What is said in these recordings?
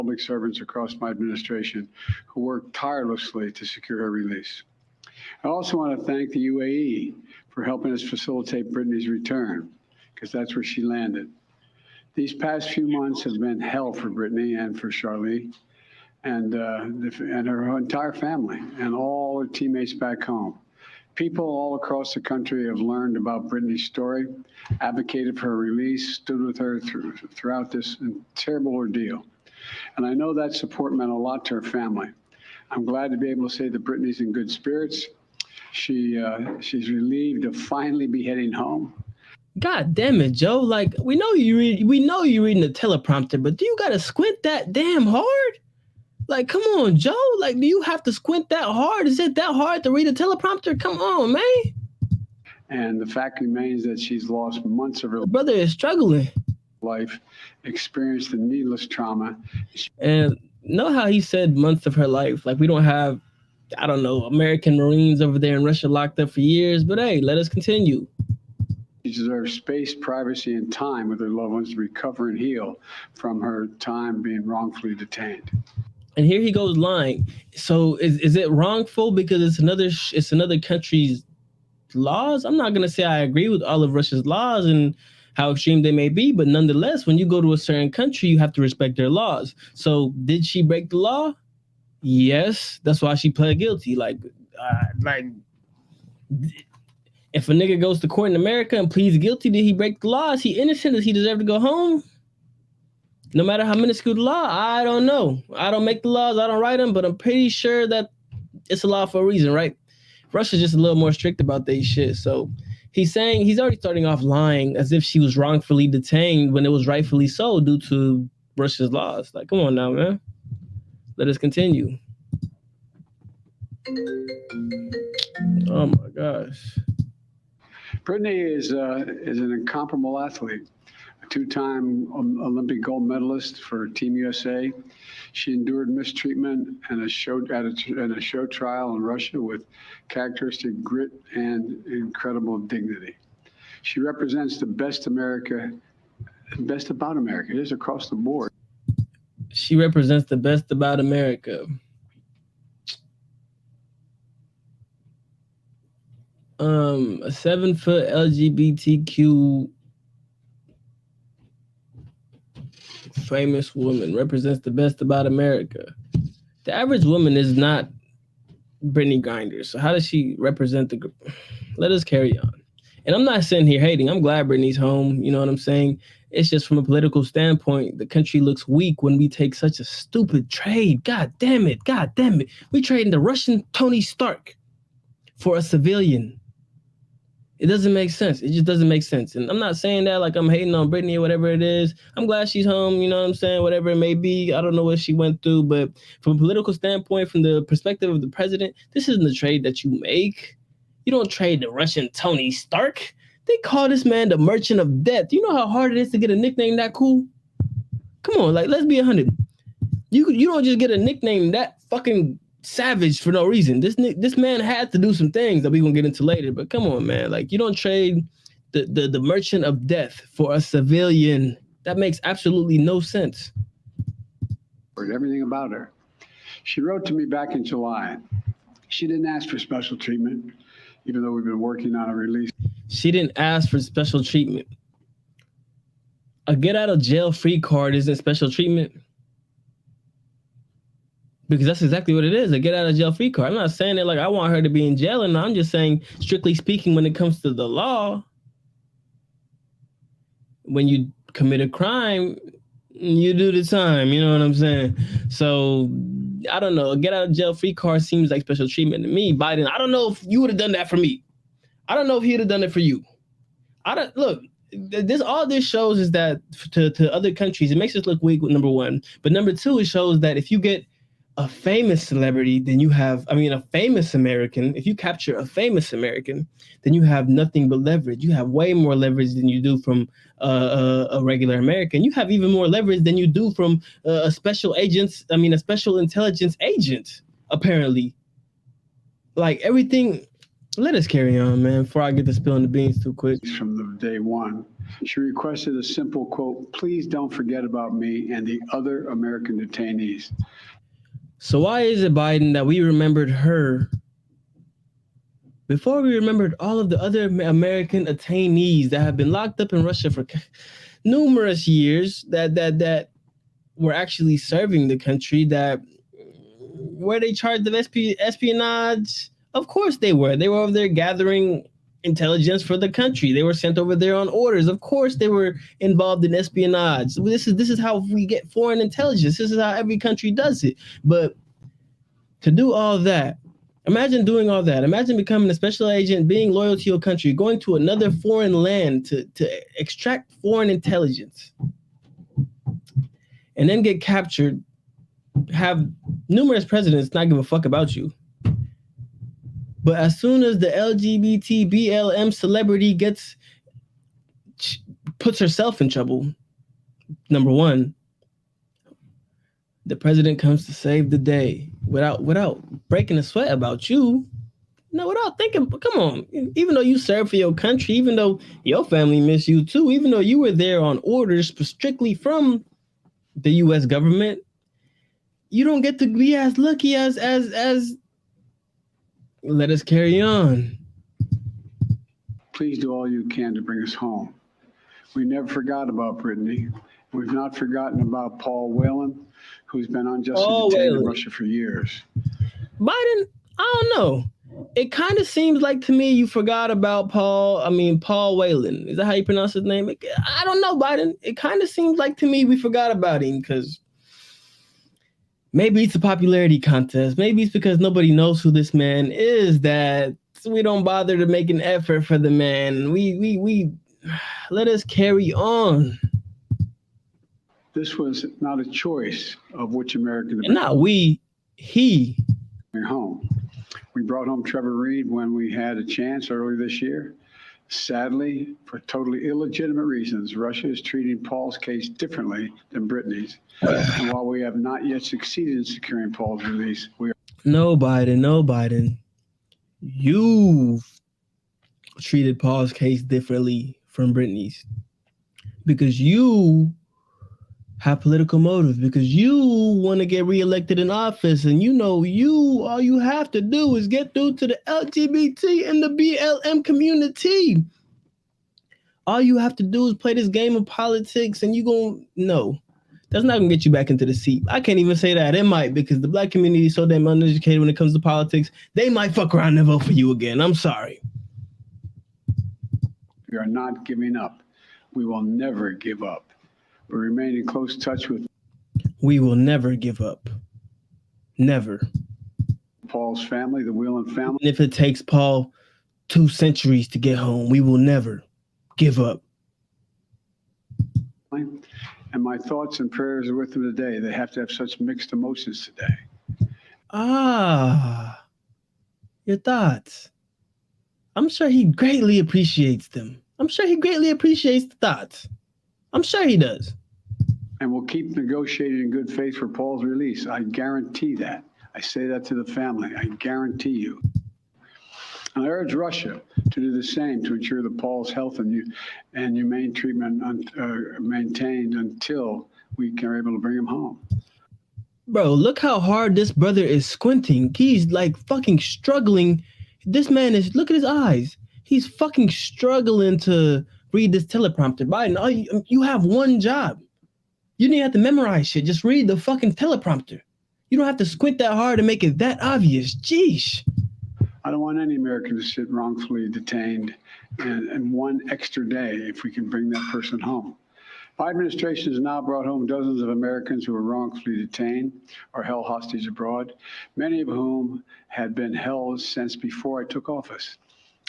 public servants across my administration who worked tirelessly to secure her release. I also want to thank the UAE for helping us facilitate Brittney's return, because that's where she landed. These past few months have been hell for Brittney and for Charlie and her entire family and all her teammates back home. People all across the country have learned about Brittney's story, advocated for her release, stood with her throughout this terrible ordeal. And I know that support meant a lot to her family. I'm glad to be able to say that Brittney's in good spirits. She's relieved to finally be heading home. God damn it, Joe! Like we know you're reading the teleprompter, but do you gotta squint that damn hard? Like, come on, Joe. Like, do you have to squint that hard? Is it that hard to read a teleprompter? Come on, man. And the fact remains that she's lost months of her brother is struggling. Life, experienced a needless trauma. And know how he said months of her life? Like, we don't have, I don't know, American Marines over there in Russia locked up for years. But hey, let us continue. She deserves space, privacy, and time with her loved ones to recover and heal from her time being wrongfully detained. And here he goes lying. So is it wrongful because it's another country's laws? I'm not gonna say I agree with all of Russia's laws and how extreme they may be, but nonetheless, when you go to a certain country, you have to respect their laws. So did she break the law? Yes, that's why she pled guilty. Like if a nigga goes to court in America and pleads guilty, did he break the law? Is he innocent? Does he deserve to go home? No matter how minuscule the law, I don't know. I don't make the laws, I don't write them, but I'm pretty sure that it's a law for a reason, right? Russia's just a little more strict about that shit. So he's saying he's already starting off lying as if she was wrongfully detained when it was rightfully so due to Russia's laws. Like, come on now, man. Let us continue. Oh my gosh. Brittney is an incomparable athlete. Two-time Olympic gold medalist for Team USA. She endured mistreatment and a show trial in Russia with characteristic grit and incredible dignity. She represents the best about America. It is across the board. She represents the best about America. A 7-foot LGBTQ famous woman represents the best about America. The average woman is not Brittney Griner. So how does she represent the group? Let us carry on. And I'm not sitting here hating. I'm glad Brittney's home. You know what I'm saying? It's just from a political standpoint, the country looks weak when we take such a stupid trade. God damn it. God damn it. We trading the Russian Tony Stark for a civilian. It doesn't make sense. It just doesn't make sense. And I'm not saying that like I'm hating on Brittney or whatever it is. I'm glad she's home, you know what I'm saying? Whatever it may be. I don't know what she went through, but from a political standpoint, from the perspective of the president, this isn't the trade that you make. You don't trade the Russian Tony Stark. They call this man the Merchant of Death. You know how hard it is to get a nickname that cool? Come on, like, let's be 100. You don't just get a nickname that fucking savage for no reason. This man had to do some things that we're gonna get into later, but come on, man. Like, you don't trade the Merchant of Death for a civilian. That makes absolutely no sense. Everything about her. She wrote to me back in July. She didn't ask for special treatment, even though we've been working on a release. She didn't ask for special treatment. A get out of jail free card isn't special treatment. Because that's exactly what it is, a get out of jail free card. I'm not saying it like I want her to be in jail, and I'm just saying, strictly speaking, when it comes to the law, when you commit a crime, you do the time, you know what I'm saying? So, I don't know, a get out of jail free card seems like special treatment to me. Biden, I don't know if you would have done that for me. I don't know if he would have done it for you. Look, all this shows is that to other countries, it makes us look weak, number one. But number two, it shows that if you get a famous celebrity, then you have, a famous American. If you capture a famous American, then you have nothing but leverage. You have way more leverage than you do from a regular American. You have even more leverage than you do from a special intelligence agent, apparently. Like everything, Let us carry on, man, before I get to spilling the beans too quick. From the day one, she requested a simple quote, "Please don't forget about me and the other American detainees." So why is it, Biden, that we remembered her before we remembered all of the other American detainees that have been locked up in Russia for numerous years that were actually serving the country, that were they charged of espionage? Of course they were. They were over there gathering intelligence for the country. They were sent over there on orders. Of course they were involved in espionage. This is how we get foreign intelligence. This is how every country does it. But to do all that, imagine doing all that. Imagine becoming a special agent, being loyal to your country, going to another foreign land to extract foreign intelligence, and then get captured, have numerous presidents not give a fuck about you. But as soon as the LGBT BLM celebrity puts herself in trouble, number one, the president comes to save the day without breaking a sweat about you. No, without thinking, come on, even though you serve for your country, even though your family miss you too, even though you were there on orders strictly from the U.S. government, you don't get to be as lucky as let us carry on. Please do all you can to bring us home. We never forgot about Brittney. We've not forgotten about Paul Whelan, who's been unjustly detained in Russia for years. Biden, I don't know. It kind of seems like to me you forgot about Paul Whelan. Is that how you pronounce his name? I don't know, Biden. It kind of seems like to me we forgot about him because maybe it's a popularity contest. Maybe it's because nobody knows who this man is that we don't bother to make an effort for the man. We let us carry on. This was not a choice of which American to not we, he. Bring home. We brought home Trevor Reed when we had a chance earlier this year. Sadly, for totally illegitimate reasons, Russia is treating Paul's case differently than Brittney's. And while we have not yet succeeded in securing Paul's release, we are... No, Biden. You've treated Paul's case differently from Brittney's because you have political motives, because you want to get reelected in office, and all you have to do is get through to the LGBT and the BLM community. All you have to do is play this game of politics, and that's not gonna get you back into the seat. I can't even say that. It might, because the black community is so damn uneducated when it comes to politics. They might fuck around and vote for you again. I'm sorry. We are not giving up. We will never give up. We remain in close touch with... We will never give up. Never. Paul's family, the Whelan family. And if it takes Paul 2 centuries to get home, we will never give up. And my thoughts and prayers are with them today. They have to have such mixed emotions today. Your thoughts. I'm sure he greatly appreciates them. I'm sure he greatly appreciates the thoughts. I'm sure he does. And we'll keep negotiating in good faith for Paul's release. I guarantee that. I say that to the family. I guarantee you. And I urge Russia to do the same to ensure that Paul's health and humane treatment maintained until we are able to bring him home. Bro, look how hard this brother is squinting. He's like fucking struggling. This man look at his eyes. He's fucking struggling to read this teleprompter. Biden, you have one job. You didn't have to memorize shit. Just read the fucking teleprompter. You don't have to squint that hard to make it that obvious. Jeez. I don't want any American to sit wrongfully detained and one extra day if we can bring that person home. My administration has now brought home dozens of Americans who were wrongfully detained or held hostage abroad, many of whom had been held since before I took office.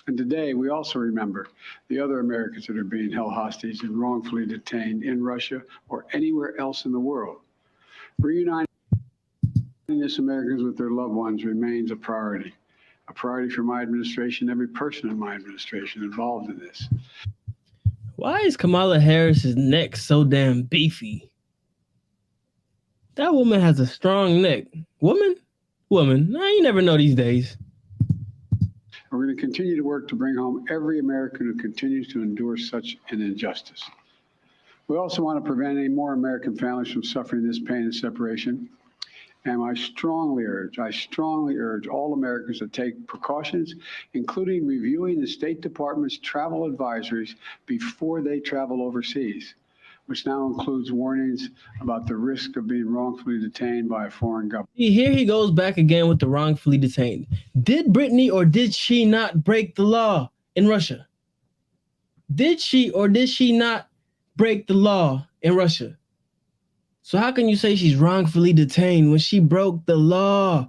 And today, we also remember the other Americans that are being held hostage and wrongfully detained in Russia or anywhere else in the world. Reuniting these Americans with their loved ones remains a priority for my administration, every person in my administration involved in this. Why is Kamala Harris's neck so damn beefy? That woman has a strong neck. Woman? Nah, you never know these days. We're going to continue to work to bring home every American who continues to endure such an injustice. We also want to prevent any more American families from suffering this pain and separation. And I strongly urge all Americans to take precautions, including reviewing the State Department's travel advisories before they travel overseas, which now includes warnings about the risk of being wrongfully detained by a foreign government. Here he goes back again with the wrongfully detained. Did Brittney or did she not break the law in Russia? Did she or did she not break the law in Russia? So how can you say she's wrongfully detained when she broke the law?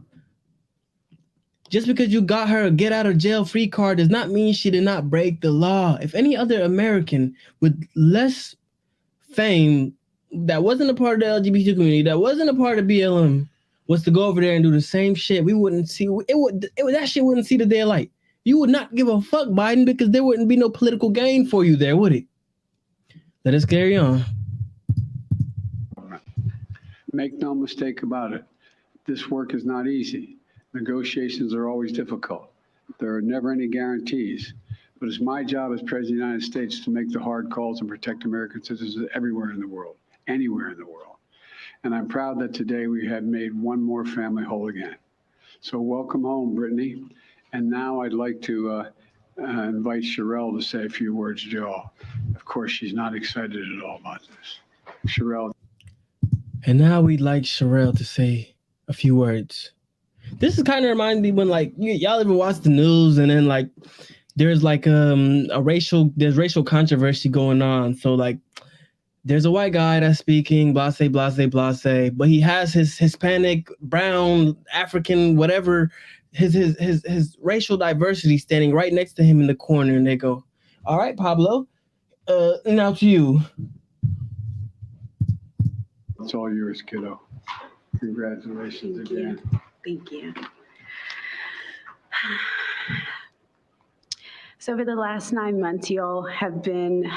Just because you got her a get out of jail free card does not mean she did not break the law. If any other American with less fame that wasn't a part of the LGBT community, that wasn't a part of BLM, was to go over there and do the same shit, we wouldn't see that shit wouldn't see the daylight. You would not give a fuck, Biden, because there wouldn't be no political gain for you there, would it? Let us carry on. Make no mistake about it. This work is not easy. Negotiations are always difficult. There are never any guarantees. But it's my job as President of the United States to make the hard calls and protect American citizens everywhere in the world, anywhere in the world. And I'm proud that today we have made one more family whole again. So welcome home, Brittney. And now I'd like to invite Sherelle to say a few words to you all. Of course, she's not excited at all about this. Sherelle. And now we'd like Sherelle to say a few words. This is kind of reminds me when y'all ever watch the news and then there's racial controversy going on. So there's a white guy that's speaking, blase, blase, blase, but he has his Hispanic, brown, African, whatever, his racial diversity standing right next to him in the corner. And they go, all right, Pablo, now to you. It's all yours, kiddo. Congratulations again. Thank you. So over the last 9 months, y'all have been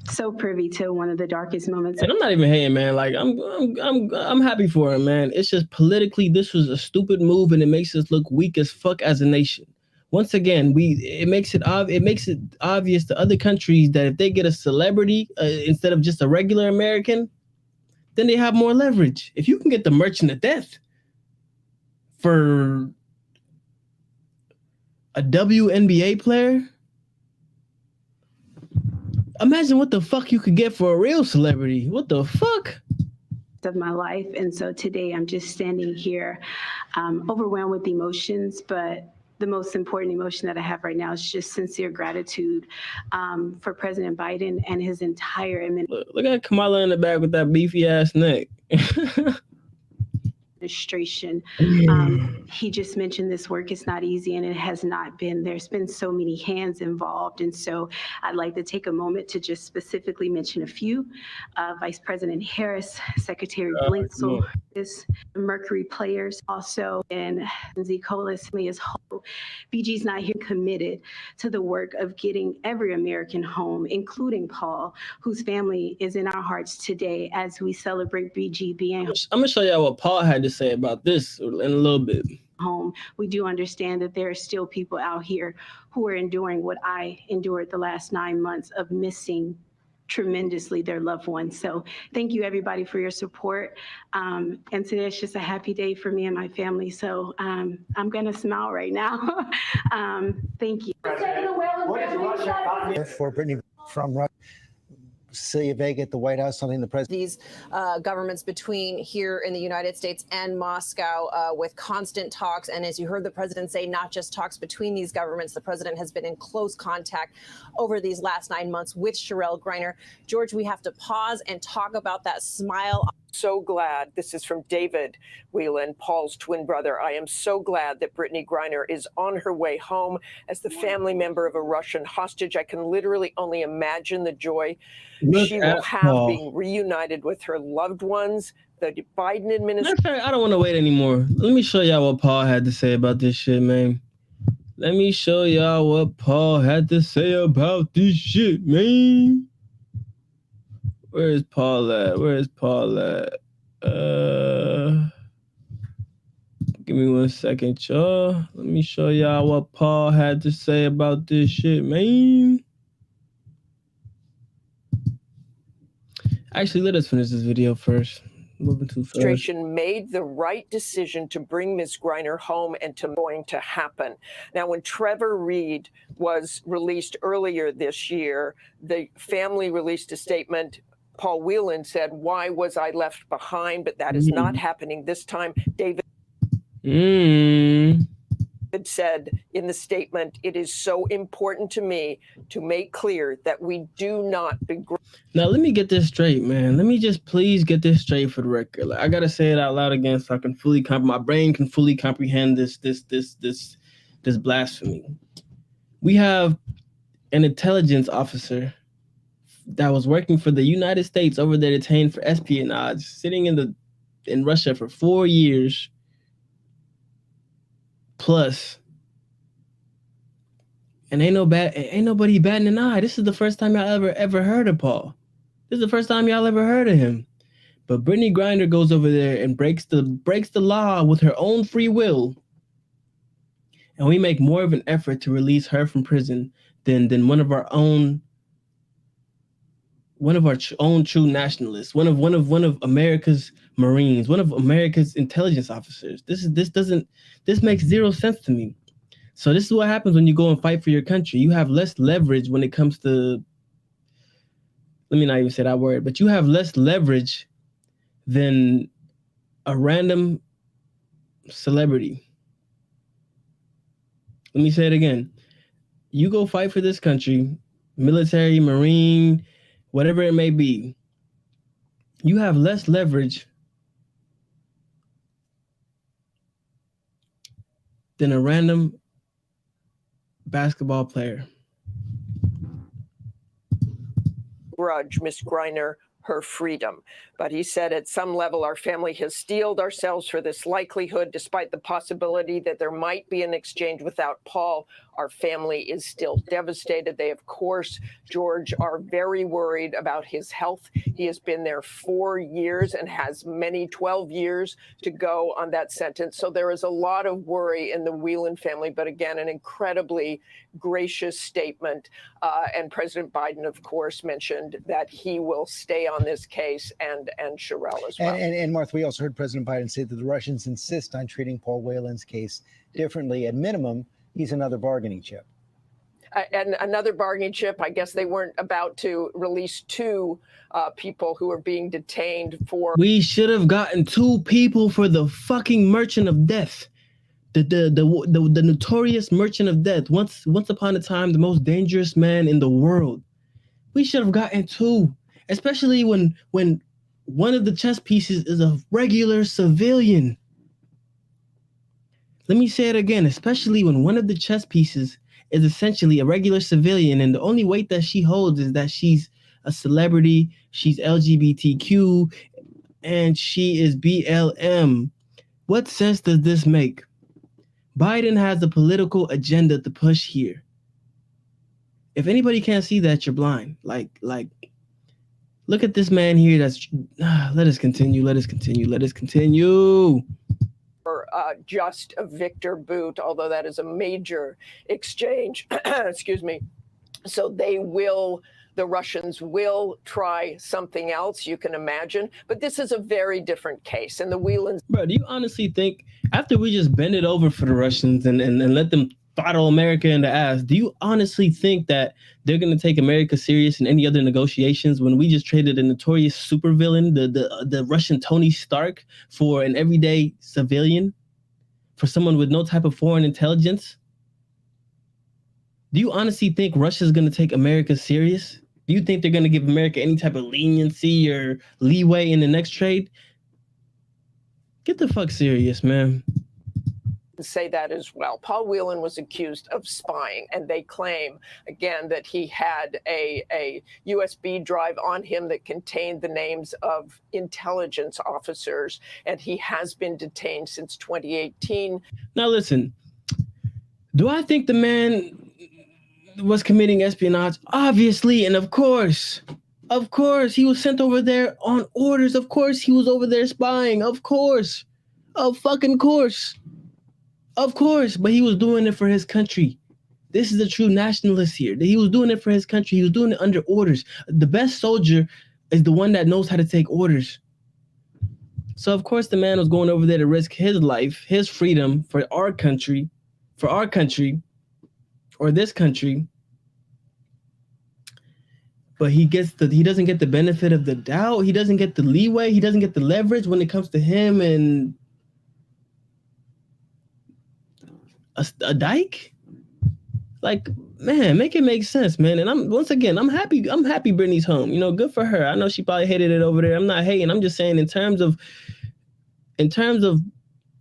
so privy to one of the darkest moments. And I'm not even hating, man. I'm happy for him, man. It's just politically, this was a stupid move, and it makes us look weak as fuck as a nation. Once again, it makes it obvious to other countries that if they get a celebrity instead of just a regular American, then they have more leverage. If you can get the merchant of death for a WNBA player, imagine what the fuck you could get for a real celebrity. What the fuck? Of my life. And so today I'm just standing here overwhelmed with emotions, but the most important emotion that I have right now is just sincere gratitude for President Biden and his entire administration. Look at Kamala in the back with that beefy ass neck. He just mentioned this work is not easy, and it has not been. There's been so many hands involved, and so I'd like to take a moment to just specifically mention a few. Vice President Harris, Secretary Blinksel, Mercury players, also in Z Colas as whole. BG's not here, committed to the work of getting every American home, including Paul, whose family is in our hearts today as we celebrate BG being. I'm gonna show y'all what Paul had to say about this in a little bit. Home. We do understand that there are still people out here who are enduring what I endured the last 9 months of missing tremendously their loved ones. So thank you everybody for your support. And today it's just a happy day for me and my family. So I'm gonna smile right now. Thank you. For Brittney from Russia. Celia Vega at the White House, something the president. These governments between here in the United States and Moscow with constant talks. And as you heard the president say, not just talks between these governments, the president has been in close contact over these last 9 months with Brittney Griner. George, we have to pause and talk about that smile. So glad. This is from David Whelan, Paul's twin brother. I am so glad that Brittney Griner is on her way home as the family member of a Russian hostage. I can literally only imagine the joy she will have being reunited with her loved ones. The Biden administration. I don't want to wait anymore. Let me show y'all what Paul had to say about this shit, man. Let me show y'all what Paul had to say about this shit, man. Where is Paul at? Give Give me 1 second, y'all. Let me show y'all what Paul had to say about this shit, man. Actually, let us finish this video first. Moving too fast. Administration made the right decision to bring Ms. Griner home and to going to happen. Now, when Trevor Reed was released earlier this year, the family released a statement. Paul Whelan said, "Why was I left behind?" But that is not happening this time. David said in the statement, "It is so important to me to make clear that we do not begrudge." Now, let me get this straight, man. Let me just please get this straight for the record. Like, I gotta say it out loud again so I can fully my brain can fully comprehend this blasphemy. We have an intelligence officer that was working for the United States over there detained for espionage, sitting in Russia for 4 years plus. And ain't nobody batting an eye. This is the first time y'all ever heard of Paul. This is the first time y'all ever heard of him. But Brittney Griner goes over there and breaks the law with her own free will. And we make more of an effort to release her from prison than one of our own true nationalists, one of America's Marines, one of America's intelligence officers. This makes zero sense to me. So this is what happens when you go and fight for your country. You have less leverage when it comes to, let me not even say that word, but you have less leverage than a random celebrity. Let me say it again. You go fight for this country, military, Marine, whatever it may be. You have less leverage than a random basketball player. Grudge Ms. Griner her freedom. But he said, at some level, our family has steeled ourselves for this likelihood, despite the possibility that there might be an exchange without Paul. Our family is still devastated. They, of course, George, are very worried about his health. He has been there 4 years and has 12 years to go on that sentence. So there is a lot of worry in the Whelan family, but again, an incredibly gracious statement. And President Biden, of course, mentioned that he will stay on this case, and Sherelle as well. And Martha, we also heard President Biden say that the Russians insist on treating Paul Whelan's case differently. At minimum, he's another bargaining chip. And another bargaining chip. I guess they weren't about to release 2 people who are being detained for. We should have gotten 2 people for the fucking merchant of death. The notorious merchant of death. Once upon a time, the most dangerous man in the world. We should have gotten 2, especially when one of the chess pieces is a regular civilian. Let me say it again, especially when one of the chess pieces is essentially a regular civilian, and the only weight that she holds is that she's a celebrity, she's LGBTQ, and she is BLM. What sense does this make? Biden has a political agenda to push here. If anybody can't see that, you're blind. Like, look at this man here. Let us continue. Just a Viktor Bout, although that is a major exchange. Excuse me. So the Russians will try something else, you can imagine. But this is a very different case. And the Whelans. Bro, do you honestly think, after we just bend it over for the Russians and let them throttle America in the ass, do you honestly think that they're going to take America serious in any other negotiations when we just traded a notorious supervillain, the Russian Tony Stark, for an everyday civilian, for someone with no type of foreign intelligence? Do you honestly think Russia's going to take America serious? Do you think they're going to give America any type of leniency or leeway in the next trade? Get the fuck serious, man. Say that as well. Paul Whelan was accused of spying, and they claim, again, that he had a USB drive on him that contained the names of intelligence officers, and he has been detained since 2018. Now, listen, do I think the man was committing espionage? Obviously, and of course, he was sent over there on orders. Of course, he was over there spying. Of course. Of fucking course. Of course, but he was doing it for his country. This is a true nationalist here. He was doing it for his country. He was doing it under orders. The best soldier is the one that knows how to take orders. So, of course, the man was going over there to risk his life, his freedom for our country, or this country. But he doesn't get the benefit of the doubt. He doesn't get the leeway. He doesn't get the leverage when it comes to him and a dyke. Like, man, make it make sense, man. And I'm happy Brittney's home. You know, good for her. I know she probably hated it over there. I'm not hating. I'm just saying in terms of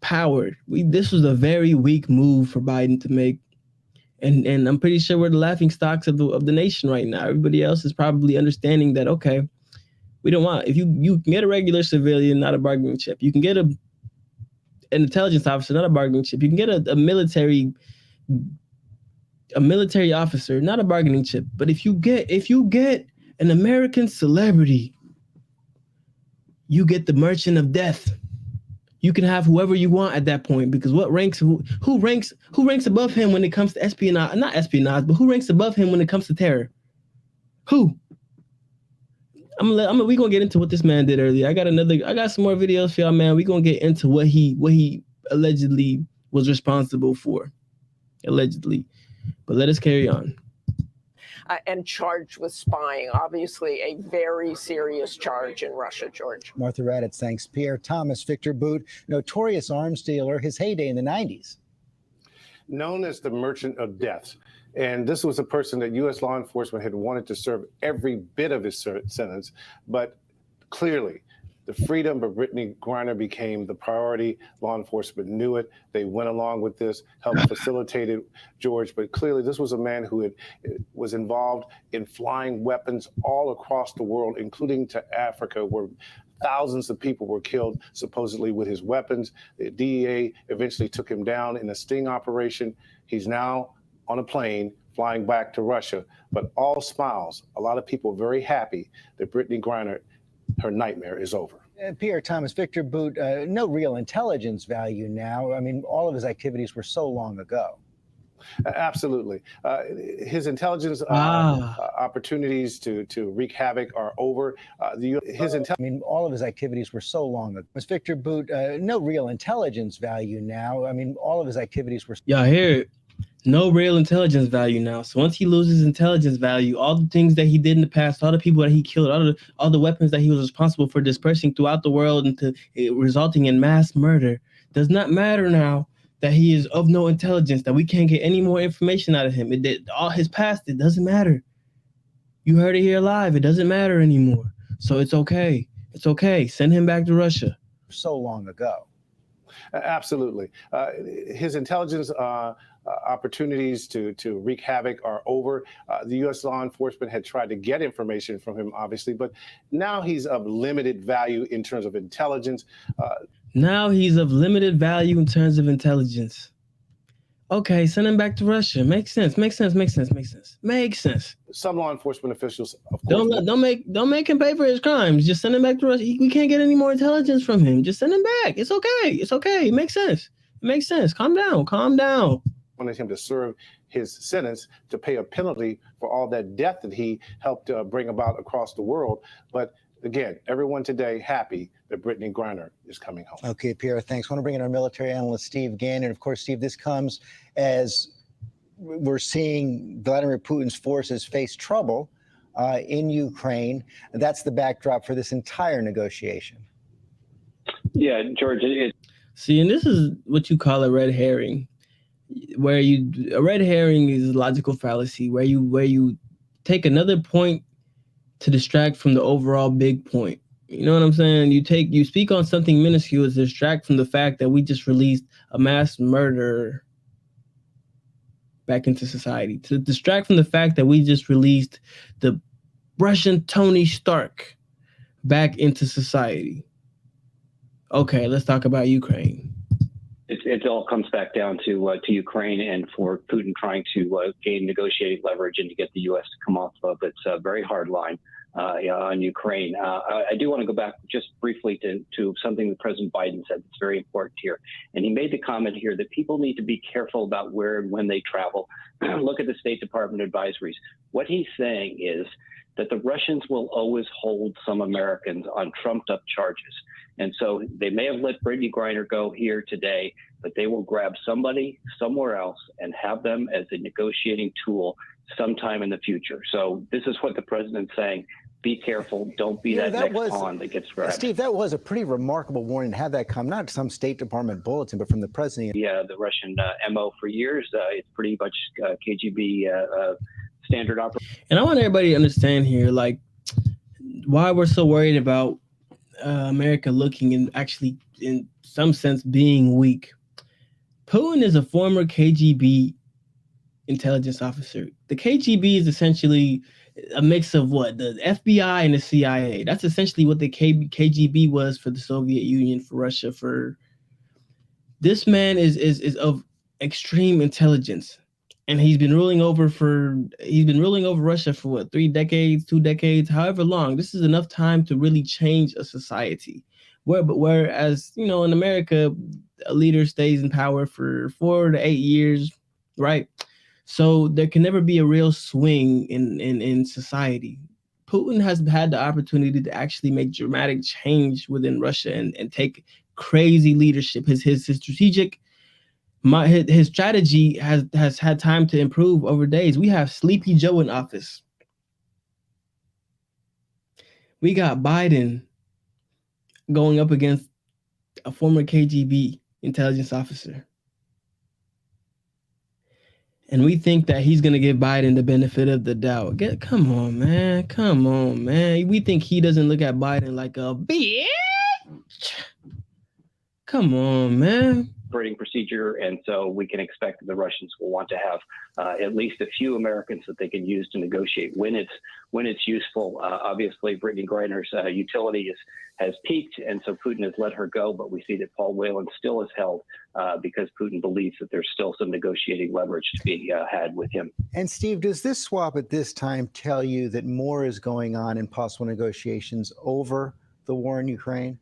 power, this was a very weak move for Biden to make. And I'm pretty sure we're the laughing stocks of the nation right now. Everybody else is probably understanding that, okay, we don't want, if you can get a regular civilian, not a bargaining chip. You can get an intelligence officer, not a bargaining chip. You can get a military officer, not a bargaining chip. But if you get an American celebrity, you get the merchant of death. You can have whoever you want at that point, because who ranks above him when it comes to espionage? Not espionage, but who ranks above him when it comes to terror? Who? We gonna get into what this man did earlier. I got some more videos for y'all, man. We gonna get into what he allegedly was responsible for, allegedly. But let us carry on. And charged with spying. Obviously, a very serious charge in Russia, George. Martha Raddatz, thanks. Pierre Thomas, Viktor Bout, notorious arms dealer, his heyday in the 90s. Known as the Merchant of Death. And this was a person that U.S. law enforcement had wanted to serve every bit of his sentence. But clearly, the freedom of Brittney Griner became the priority. Law enforcement knew it. They went along with this, helped facilitate it, George. But clearly, this was a man who was involved in flying weapons all across the world, including to Africa, where thousands of people were killed, supposedly with his weapons. The DEA eventually took him down in a sting operation. He's now on a plane flying back to Russia. But all smiles. A lot of people are very happy that Brittney Griner, her nightmare is over. Pierre Thomas, Viktor Bout, no real intelligence value now. I mean, all of his activities were so long ago. Absolutely. His intelligence opportunities to wreak havoc are over. All of his activities were so long ago. Viktor Bout, no real intelligence value now. I mean, all of his activities were... Y'all hear it? No real intelligence value now. So once he loses intelligence value, all the things that he did in the past, all the people that he killed, all the weapons that he was responsible for dispersing throughout the world and resulting in mass murder, does not matter now that he is of no intelligence, that we can't get any more information out of him. All his past, it doesn't matter. You heard it here live. It doesn't matter anymore. So it's okay. It's okay. Send him back to Russia. So long ago. Absolutely. His intelligence opportunities to wreak havoc are over. The U.S. law enforcement had tried to get information from him, obviously, but now he's of limited value in terms of intelligence. Now he's of limited value in terms of intelligence. Okay, send him back to Russia. Makes sense. Some law enforcement officials, of course, don't make him pay for his crimes. Just send him back to Russia. We can't get any more intelligence from him. Just send him back. It's okay. It makes sense. Calm down. Wanted him to serve his sentence, to pay a penalty for all that death that he helped bring about across the world. But again, everyone today happy that Brittney Griner is coming home. Okay, Pierre, thanks. I want to bring in our military analyst, Steve Gannon. Of course, Steve, this comes as we're seeing Vladimir Putin's forces face trouble in Ukraine. That's the backdrop for this entire negotiation. Yeah, George. See, and this is what you call a red herring, where a red herring is a logical fallacy, where you take another point to distract from the overall big point. You know what I'm saying? You speak on something minuscule to distract from the fact that we just released a mass murderer back into society, to distract from the fact that we just released the Russian Tony Stark back into society. Okay, let's talk about Ukraine. It all comes back down to Ukraine and for Putin trying to gain negotiating leverage and to get the U.S. to come off of its very hard line on Ukraine. I do want to go back just briefly to something that President Biden said that's very important here. And he made the comment here that people need to be careful about where and when they travel. Look at the State Department advisories. What he's saying is that the Russians will always hold some Americans on trumped up charges. And so they may have let Brittney Griner go here today, but they will grab somebody somewhere else and have them as a negotiating tool sometime in the future. So this is what the president's saying. Be careful. Don't be that next pawn that gets grabbed. Steve, that was a pretty remarkable warning to have that come, not some State Department bulletin, but from the president. Yeah, the Russian MO for years. It's pretty much KGB standard operation. And I want everybody to understand here, like, why we're so worried about America looking and actually, in some sense, being weak. Putin is a former KGB intelligence officer. The KGB is essentially a mix of what? The FBI and the CIA. That's essentially what the KGB was for the Soviet Union, for Russia. For this man is of extreme intelligence, and he's been ruling over Russia for what, 3 decades, 2 decades, however long. This is enough time to really change a society. Whereas, you know, in America, a leader stays in power for 4 to 8 years, right? So there can never be a real swing in society. Putin has had the opportunity to actually make dramatic change within Russia and take crazy leadership. His strategy has had time to improve over days. We have Sleepy Joe in office. We got Biden going up against a former KGB intelligence officer. And we think that he's going to give Biden the benefit of the doubt. Come on, man. Come on, man. We think he doesn't look at Biden like a bitch. Come on, man. Procedure, and so we can expect that the Russians will want to have at least a few Americans that they can use to negotiate when it's useful. Obviously, Brittney Griner's utility has peaked, and so Putin has let her go. But we see that Paul Whelan still is held because Putin believes that there's still some negotiating leverage to be had with him. And Steve, does this swap at this time tell you that more is going on in possible negotiations over the war in Ukraine?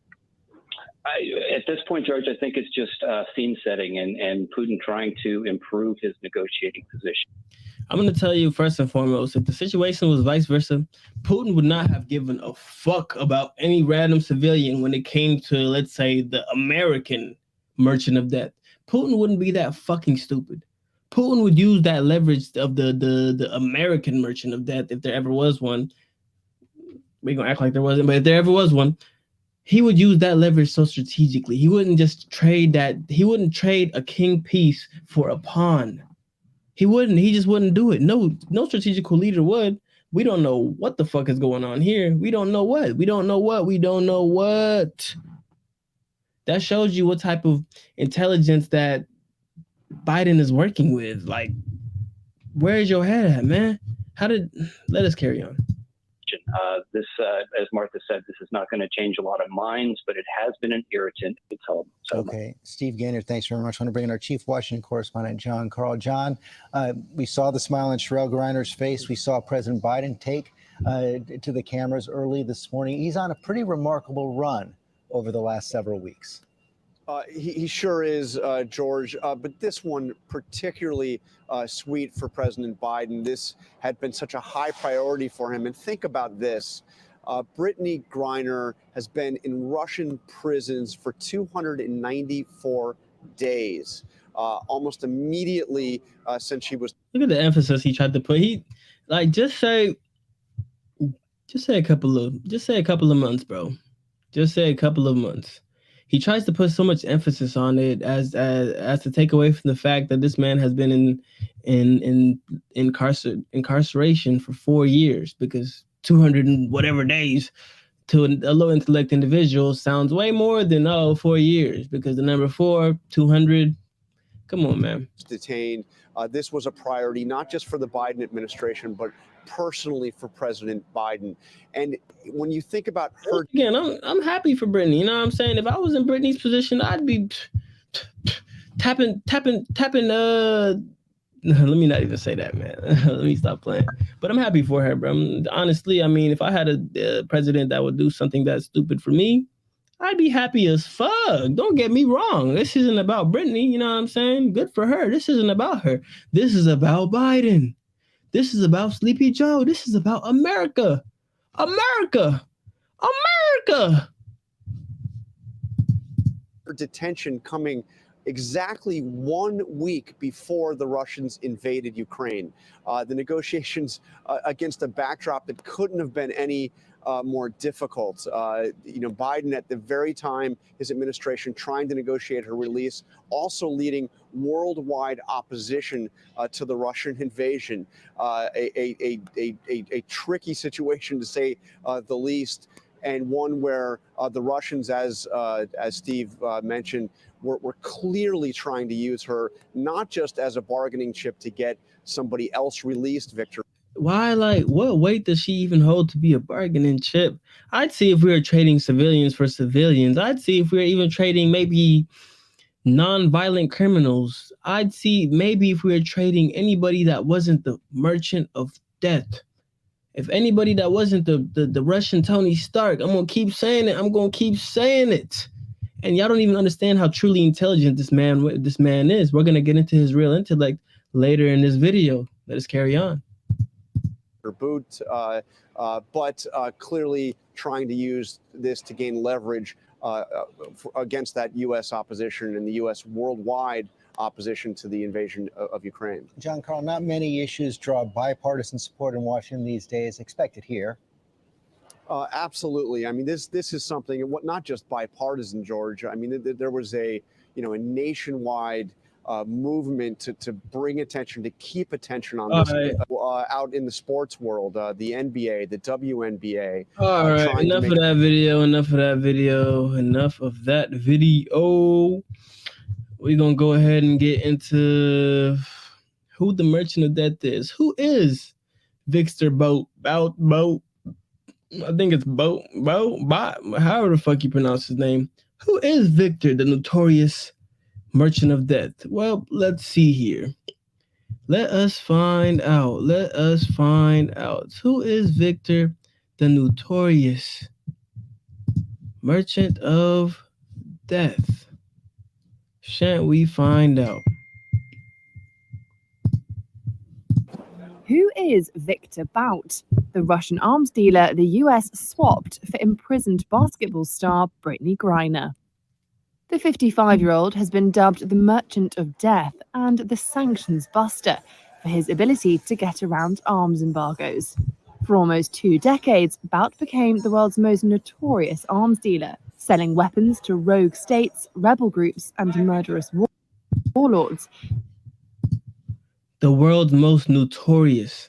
At this point, George, I think it's just scene setting and Putin trying to improve his negotiating position. I'm going to tell you first and foremost, if the situation was vice versa, Putin would not have given a fuck about any random civilian when it came to, let's say, the American merchant of death. Putin wouldn't be that fucking stupid. Putin would use that leverage of the American merchant of death, if there ever was one. We're going to act like there wasn't, but if there ever was one, he would use that leverage so strategically. He wouldn't just trade that. He wouldn't trade a king piece for a pawn. He wouldn't. He just wouldn't do it. No strategical leader would. We don't know what the fuck is going on here. We don't know what. We don't know what. We don't know what. That shows you what type of intelligence that Biden is working with. Like, where's your head at, man? Let us carry on. This, as Martha said, this is not going to change a lot of minds, but it has been an irritant. Okay. Steve Gaynor, thanks very much. I want to bring in our chief Washington correspondent, John Carl. John, we saw the smile on Sherelle Griner's face. We saw President Biden take to the cameras early this morning. He's on a pretty remarkable run over the last several weeks. He sure is, George, but this one particularly sweet for President Biden. This had been such a high priority for him. And think about this. Brittney Griner has been in Russian prisons for 294 days, almost immediately since she was. Look at the emphasis he tried to put. Just say a couple of months, bro. Just say a couple of months. He tries to put so much emphasis on it as to take away from the fact that this man has been in incarceration for 4 years, because 200 and whatever days to a low intellect individual sounds way more than 4 years, because the number 4, 200. Come on, man. Detained. This was a priority, not just for the Biden administration, but personally for President Biden. And when you think about her, again, I'm happy for Brittney. You know what I'm saying? If I was in Brittney's position, I'd be tapping Let me not even say that, man. Let me stop playing. But I'm happy for her, bro. Honestly, I mean, if I had a president that would do something that stupid for me, I'd be happy as fuck. Don't get me wrong. This isn't about Brittney. You know what I'm saying? Good for her. This isn't about her. This is about Biden. This is about Sleepy Joe. This is about America. America. America. Detention coming exactly 1 week before the Russians invaded Ukraine. The negotiations against a backdrop that couldn't have been any more difficult. Biden, at the very time his administration trying to negotiate her release, also leading worldwide opposition to the Russian invasion. A tricky situation, to say the least, and one where the Russians, as Steve mentioned, were clearly trying to use her not just as a bargaining chip to get somebody else released, Victor. Why, like, what weight does she even hold to be a bargaining chip? I'd see if we were trading civilians for civilians. I'd see if we were even trading maybe non-violent criminals. I'd see maybe if we were trading anybody that wasn't the merchant of death. If anybody that wasn't the Russian Tony Stark, I'm going to keep saying it. I'm going to keep saying it. And y'all don't even understand how truly intelligent this man is. We're going to get into his real intellect later in this video. Let us carry on. Bout, but clearly trying to use this to gain leverage against that U.S. opposition and the U.S. worldwide opposition to the invasion of Ukraine. John Carl, not many issues draw bipartisan support in Washington these days. Expected here. Absolutely. I mean, this is something, not just bipartisan, George. I mean, there was a nationwide movement to bring attention, to keep attention on this out in the sports world, the NBA, the WNBA. All right, enough of that video. We're going to go ahead and get into who the merchant of death is. Who is Viktor Bout? I think it's Bout, however the fuck you pronounce his name. Who is Victor, the notorious merchant of death? Well, let's see here. Let us find out. Who is Victor, the notorious merchant of death? Shan't we find out? Who is Viktor Bout, the Russian arms dealer the US swapped for imprisoned basketball star Brittney Griner? The 55-year-old has been dubbed the Merchant of Death and the Sanctions Buster for his ability to get around arms embargoes. For almost 2 decades, Bout became the world's most notorious arms dealer, selling weapons to rogue states, rebel groups, and murderous warlords. The world's most notorious.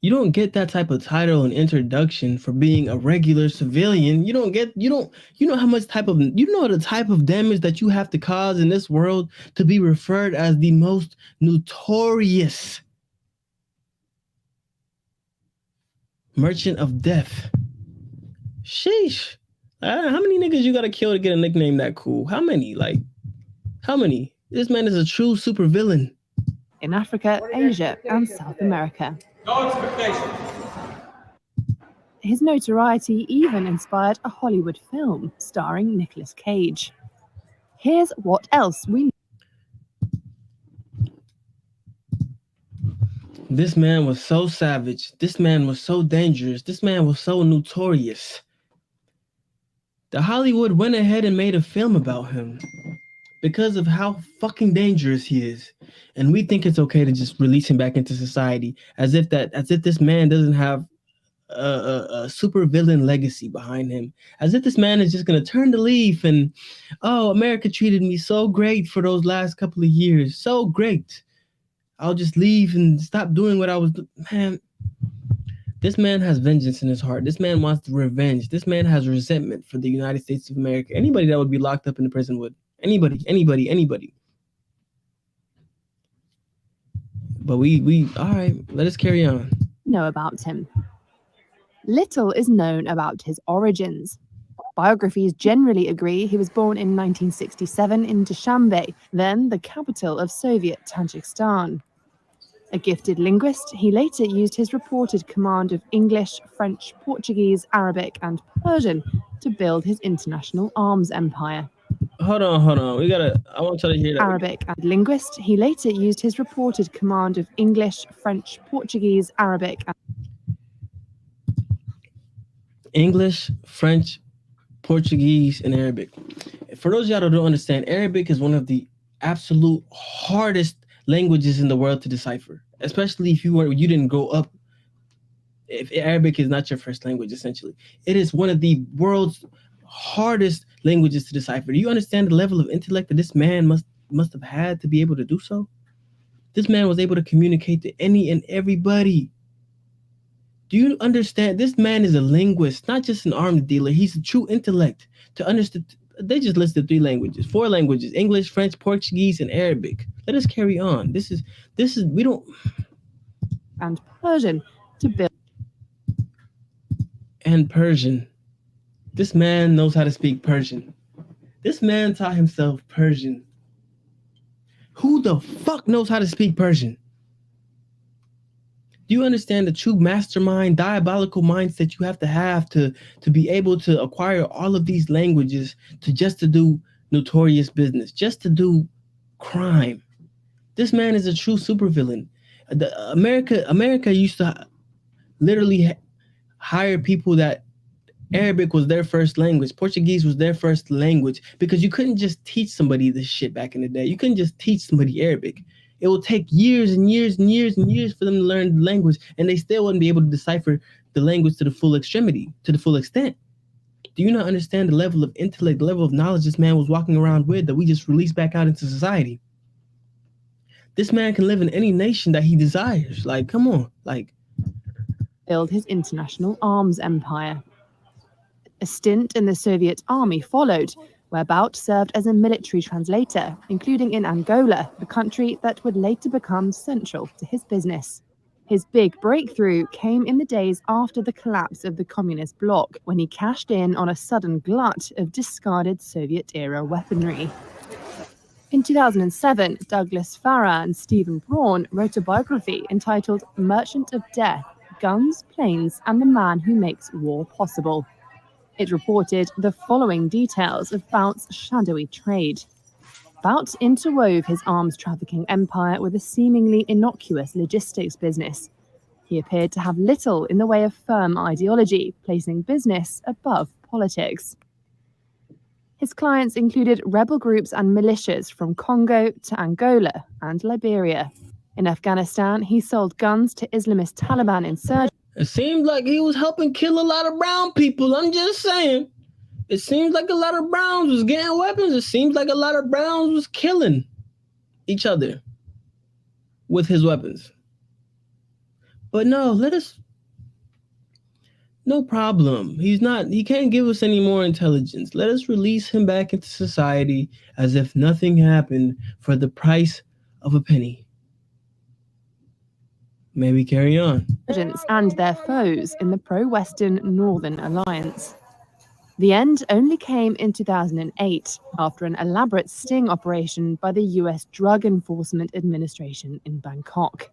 You don't get that type of title and introduction for being a regular civilian. You know the type of damage that you have to cause in this world to be referred as the most notorious merchant of death. Sheesh. How many niggas you gotta kill to get a nickname that cool? How many? This man is a true supervillain. In Africa, Asia, and South America. No expectation. His notoriety even inspired a Hollywood film starring Nicolas Cage. Here's what else we know. This man was so savage. This man was so dangerous. This man was so notorious. The Hollywood went ahead and made a film about him because of how fucking dangerous he is. And we think it's okay to just release him back into society as if this man doesn't have a super villain legacy behind him, as if this man is just going to turn the leaf and, oh, America treated me so great for those last couple of years. So great. I'll just leave and stop doing what I was doing. Man, this man has vengeance in his heart. This man wants revenge. This man has resentment for the United States of America. Anybody that would be locked up in the prison would. Anybody. But we all right, let us carry on. Know about him. Little is known about his origins. Biographies generally agree he was born in 1967 in Dushanbe, then the capital of Soviet Tajikistan. A gifted linguist, he later used his reported command of English, French, Portuguese, Arabic, and Persian to build his international arms empire. Hold on. I want y'all to hear that. Arabic and linguist, he later used his reported command of English, French, Portuguese, Arabic, and English, French, Portuguese, and Arabic. For those of y'all that don't understand, Arabic is one of the absolute hardest languages in the world to decipher, especially if you didn't grow up. If Arabic is not your first language, essentially, it is one of the world's hardest languages to decipher. Do you understand the level of intellect that this man must have had to be able to do so? This man was able to communicate to any and everybody. Do you understand? This man is a linguist, not just an arms dealer. He's a true intellect to understand. They just listed 4 languages: English, French, Portuguese, and Arabic. Let us carry on. This is we don't. And Persian to build. And Persian. This man knows how to speak Persian. This man taught himself Persian. Who the fuck knows how to speak Persian? Do you understand the true mastermind, diabolical mindset you have to be able to acquire all of these languages to do notorious business, just to do crime? This man is a true supervillain. America used to literally hire people that Arabic was their first language, Portuguese was their first language, because you couldn't just teach somebody this shit back in the day. You couldn't just teach somebody Arabic. It will take years and years and years and years for them to learn the language, and they still wouldn't be able to decipher the language to the full extent. Do you not understand the level of intellect, the level of knowledge this man was walking around with that we just released back out into society? This man can live in any nation that he desires. Like, come on, like. Build his international arms empire. A stint in the Soviet army followed, where Bout served as a military translator, including in Angola, the country that would later become central to his business. His big breakthrough came in the days after the collapse of the communist bloc, when he cashed in on a sudden glut of discarded Soviet-era weaponry. In 2007, Douglas Farrar and Stephen Braun wrote a biography entitled Merchant of Death, Guns, Planes, and the Man Who Makes War Possible. It reported the following details of Bout's shadowy trade. Bout interwove his arms trafficking empire with a seemingly innocuous logistics business. He appeared to have little in the way of firm ideology, placing business above politics. His clients included rebel groups and militias from Congo to Angola and Liberia. In Afghanistan, he sold guns to Islamist Taliban insurgents. It seemed like he was helping kill a lot of brown people. I'm just saying. It seems like a lot of browns was getting weapons. It seems like a lot of browns was killing each other with his weapons. But no, no problem. He can't give us any more intelligence. Let us release him back into society as if nothing happened for the price of a penny. Maybe carry on. And their foes in the pro-Western Northern Alliance. The end only came in 2008 after an elaborate sting operation by the US Drug Enforcement Administration in Bangkok.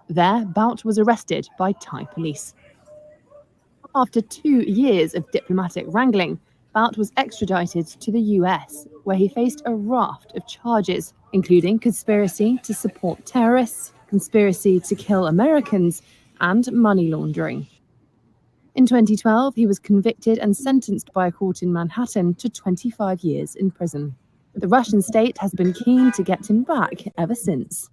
There, Bout was arrested by Thai police. After 2 years of diplomatic wrangling, Bout was extradited to the US, where he faced a raft of charges, including conspiracy to support terrorists, conspiracy to kill Americans, and money laundering. In 2012, he was convicted and sentenced by a court in Manhattan to 25 years in prison. The Russian state has been keen to get him back ever since.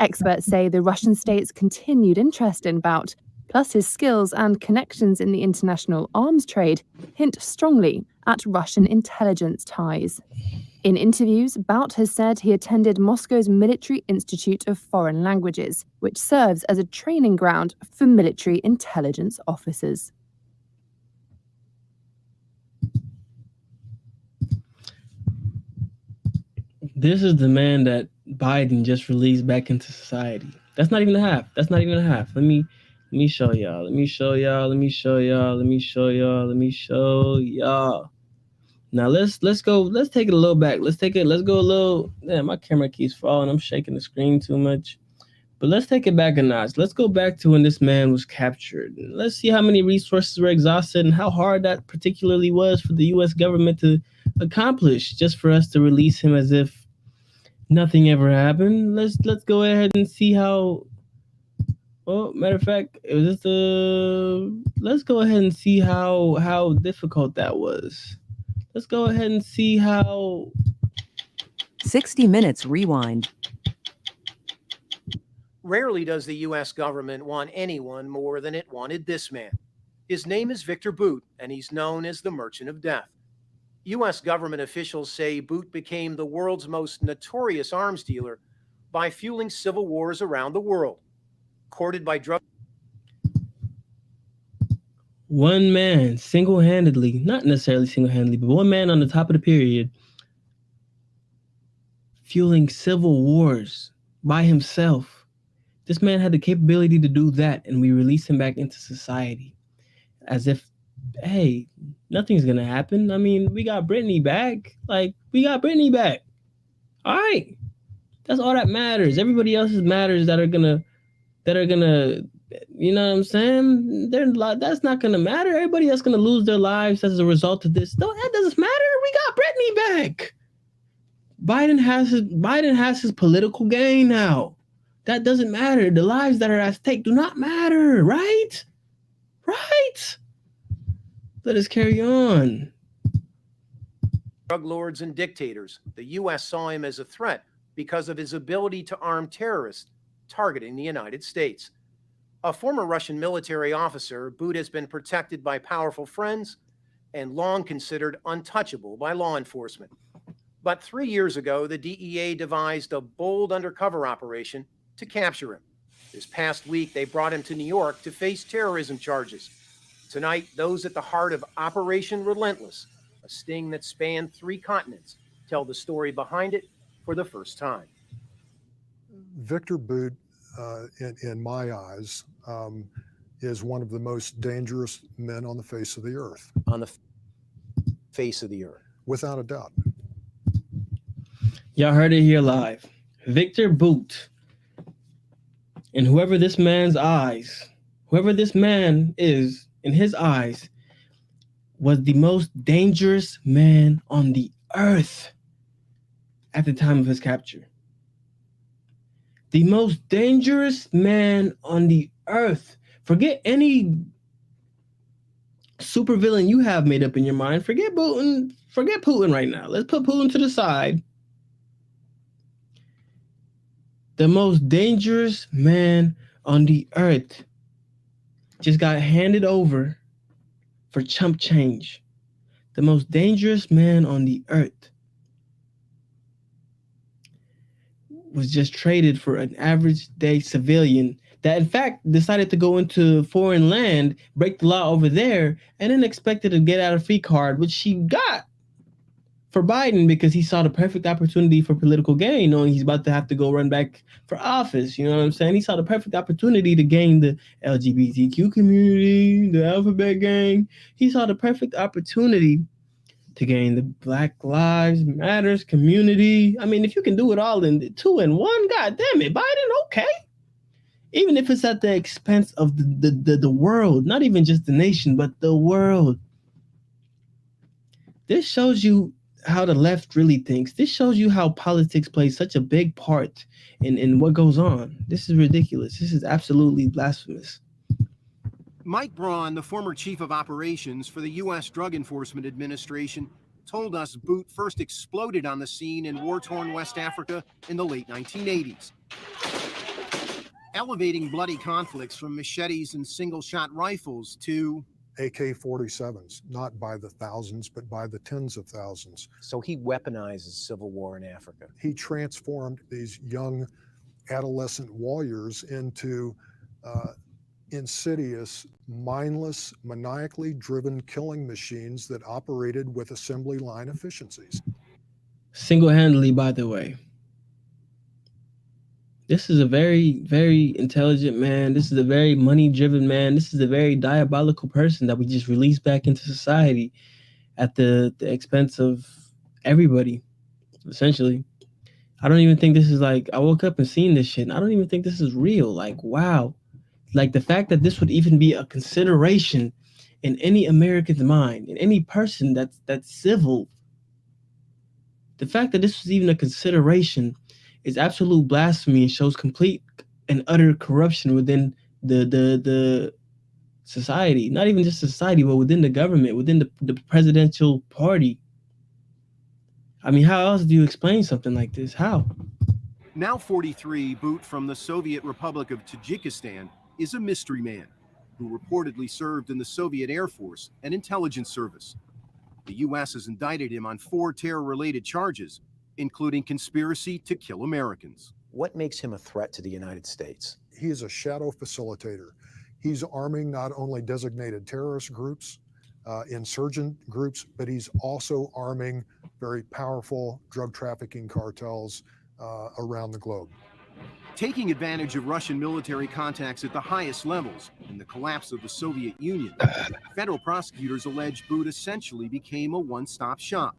Experts say the Russian state's continued interest in Bout, plus his skills and connections in the international arms trade, hint strongly at Russian intelligence ties. In interviews, Bout has said he attended Moscow's Military Institute of Foreign Languages, which serves as a training ground for military intelligence officers. This is the man that Biden just released back into society. That's not even a half. Let me show y'all. Now let's go. Let's take it a little back. Let's go a little. Damn, my camera keeps falling. I'm shaking the screen too much. But let's take it back a notch. Let's go back to when this man was captured. Let's see how many resources were exhausted and how hard that particularly was for the U.S. government to accomplish, just for us to release him as if nothing ever happened. Let's go ahead and see how. Well, matter of fact, it was just let's go ahead and see how difficult that was. Let's go ahead and see how. 60 Minutes Rewind. Rarely does the U.S. government want anyone more than it wanted this man. His name is Viktor Bout, and he's known as the Merchant of Death. U.S. government officials say Bout became the world's most notorious arms dealer by fueling civil wars around the world. Courted by drug. One man, single-handedly, not necessarily single-handedly, but one man on the top of the period, fueling civil wars by himself. This man had the capability to do that, and we release him back into society as if, hey, nothing's going to happen. I mean, we got Brittney back. We got Brittney back. All right. That's all that matters. Everybody else's matters that are going to, you know what I'm saying? That's not going to matter. Everybody else going to lose their lives as a result of this. No, that doesn't matter. We got Brittney back. Biden has his political gain now. That doesn't matter. The lives that are at stake do not matter, right? Right? Let us carry on. Drug lords and dictators. The U.S. saw him as a threat because of his ability to arm terrorists targeting the United States. A former Russian military officer, Bout has been protected by powerful friends and long considered untouchable by law enforcement. But 3 years ago, the DEA devised a bold undercover operation to capture him. This past week, they brought him to New York to face terrorism charges. Tonight, those at the heart of Operation Relentless, a sting that spanned 3 continents, tell the story behind it for the first time. Viktor Bout, in my eyes, is one of the most dangerous men on the face of the earth. On the face of the earth. Without a doubt. Y'all heard it here live. Viktor Bout. And whoever this man is in his eyes, was the most dangerous man on the earth at the time of his capture. The most dangerous man on the earth. Forget any supervillain you have made up in your mind. Forget Putin. Forget Putin right now. Let's put Putin to the side. The most dangerous man on the earth just got handed over for chump change. The most dangerous man on the earth was just traded for an average day civilian that in fact decided to go into foreign land, break the law over there, and then expected to get out a free card, which she got for Biden because he saw the perfect opportunity for political gain, knowing he's about to have to go run back for office. You know what I'm saying? He saw the perfect opportunity to gain the LGBTQ community, the alphabet gang. He saw the perfect opportunity to gain the Black Lives Matters community. I mean, if you can do it all in 2 in 1, God damn it, Biden, okay. Even if it's at the expense of the world, not even just the nation, but the world. This shows you how the left really thinks. This shows you how politics plays such a big part in what goes on. This is ridiculous. This is absolutely blasphemous. Mike Braun, the former chief of operations for the U.S. Drug Enforcement Administration, told us Bout first exploded on the scene in war-torn West Africa in the late 1980s. Elevating bloody conflicts from machetes and single-shot rifles to AK-47s, not by the thousands, but by the tens of thousands. So he weaponizes civil war in Africa. He transformed these young adolescent warriors into insidious, mindless, maniacally driven killing machines that operated with assembly line efficiencies. Single-handedly, by the way. This is a very, very intelligent man. This is a very money-driven man. This is a very diabolical person that we just released back into society at the expense of everybody, essentially. I don't even think this is like, I woke up and seen this shit, and I don't even think this is real. Like, wow. Like, the fact that this would even be a consideration in any American's mind, in any person that's civil, the fact that this was even a consideration is absolute blasphemy and shows complete and utter corruption within the society. Not even just society, but within the government, within the presidential party. I mean, how else do you explain something like this? How? Now 43, Bout from the Soviet Republic of Tajikistan is a mystery man who reportedly served in the Soviet Air Force and Intelligence Service. The U.S. has indicted him on 4 terror-related charges, including conspiracy to kill Americans. What makes him a threat to the United States? He is a shadow facilitator. He's arming not only designated terrorist groups, insurgent groups, but he's also arming very powerful drug trafficking cartels around the globe. Taking advantage of Russian military contacts at the highest levels in the collapse of the Soviet Union, federal prosecutors allege Bout essentially became a one-stop shop,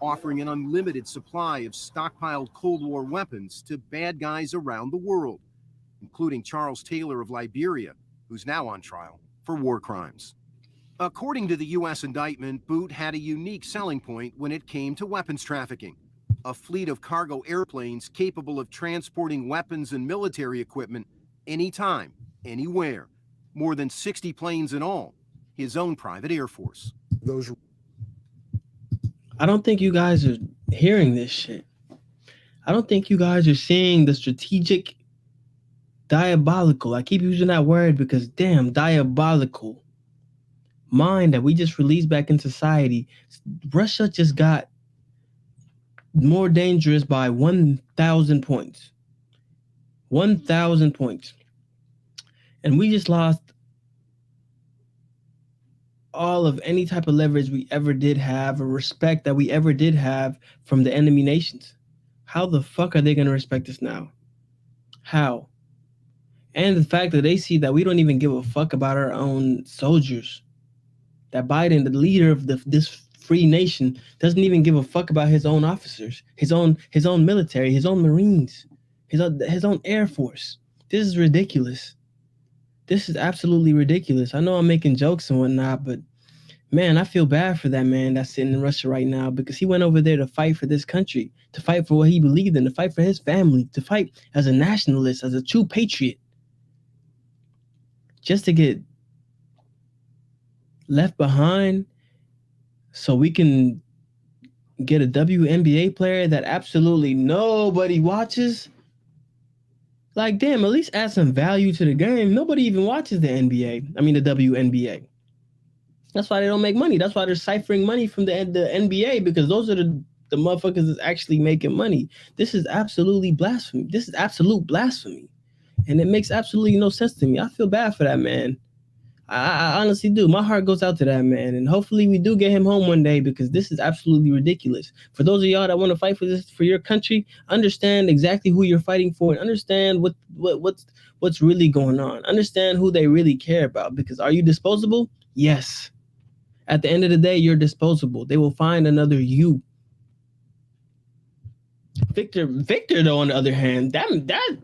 offering an unlimited supply of stockpiled Cold War weapons to bad guys around the world, including Charles Taylor of Liberia, who's now on trial for war crimes. According to the U.S. indictment, Bout had a unique selling point when it came to weapons trafficking. A fleet of cargo airplanes capable of transporting weapons and military equipment anytime, anywhere. More than 60 planes in all. His own private air force. I don't think you guys are hearing this shit. I don't think you guys are seeing the strategic diabolical. I keep using that word because damn, diabolical mind that we just released back in society. Russia just got more dangerous by 1,000 points. 1,000 points. And we just lost all of any type of leverage we ever did have or respect that we ever did have from the enemy nations. How the fuck are they going to respect us now? How? And the fact that they see that we don't even give a fuck about our own soldiers. That Biden, the leader of this free nation, doesn't even give a fuck about his own officers, his own military, his own Marines, his own Air Force. This is ridiculous. This is absolutely ridiculous. I know I'm making jokes and whatnot, but man, I feel bad for that man that's sitting in Russia right now because he went over there to fight for this country, to fight for what he believed in, to fight for his family, to fight as a nationalist, as a true patriot, just to get left behind so we can get a WNBA player that absolutely nobody watches. Like, damn, at least add some value to the game. Nobody even watches the NBA. I mean, the WNBA. That's why they don't make money. That's why they're ciphering money from the NBA, because those are the motherfuckers that's actually making money. This is absolutely blasphemy. This is absolute blasphemy. And it makes absolutely no sense to me. I feel bad for that man. I honestly do. My heart goes out to that man. And hopefully we do get him home one day, because this is absolutely ridiculous. For those of y'all that want to fight for this, for your country, understand exactly who you're fighting for and understand what's really going on. Understand who they really care about. Because are you disposable? Yes. At the end of the day, you're disposable. They will find another you. Victor, though, on the other hand, that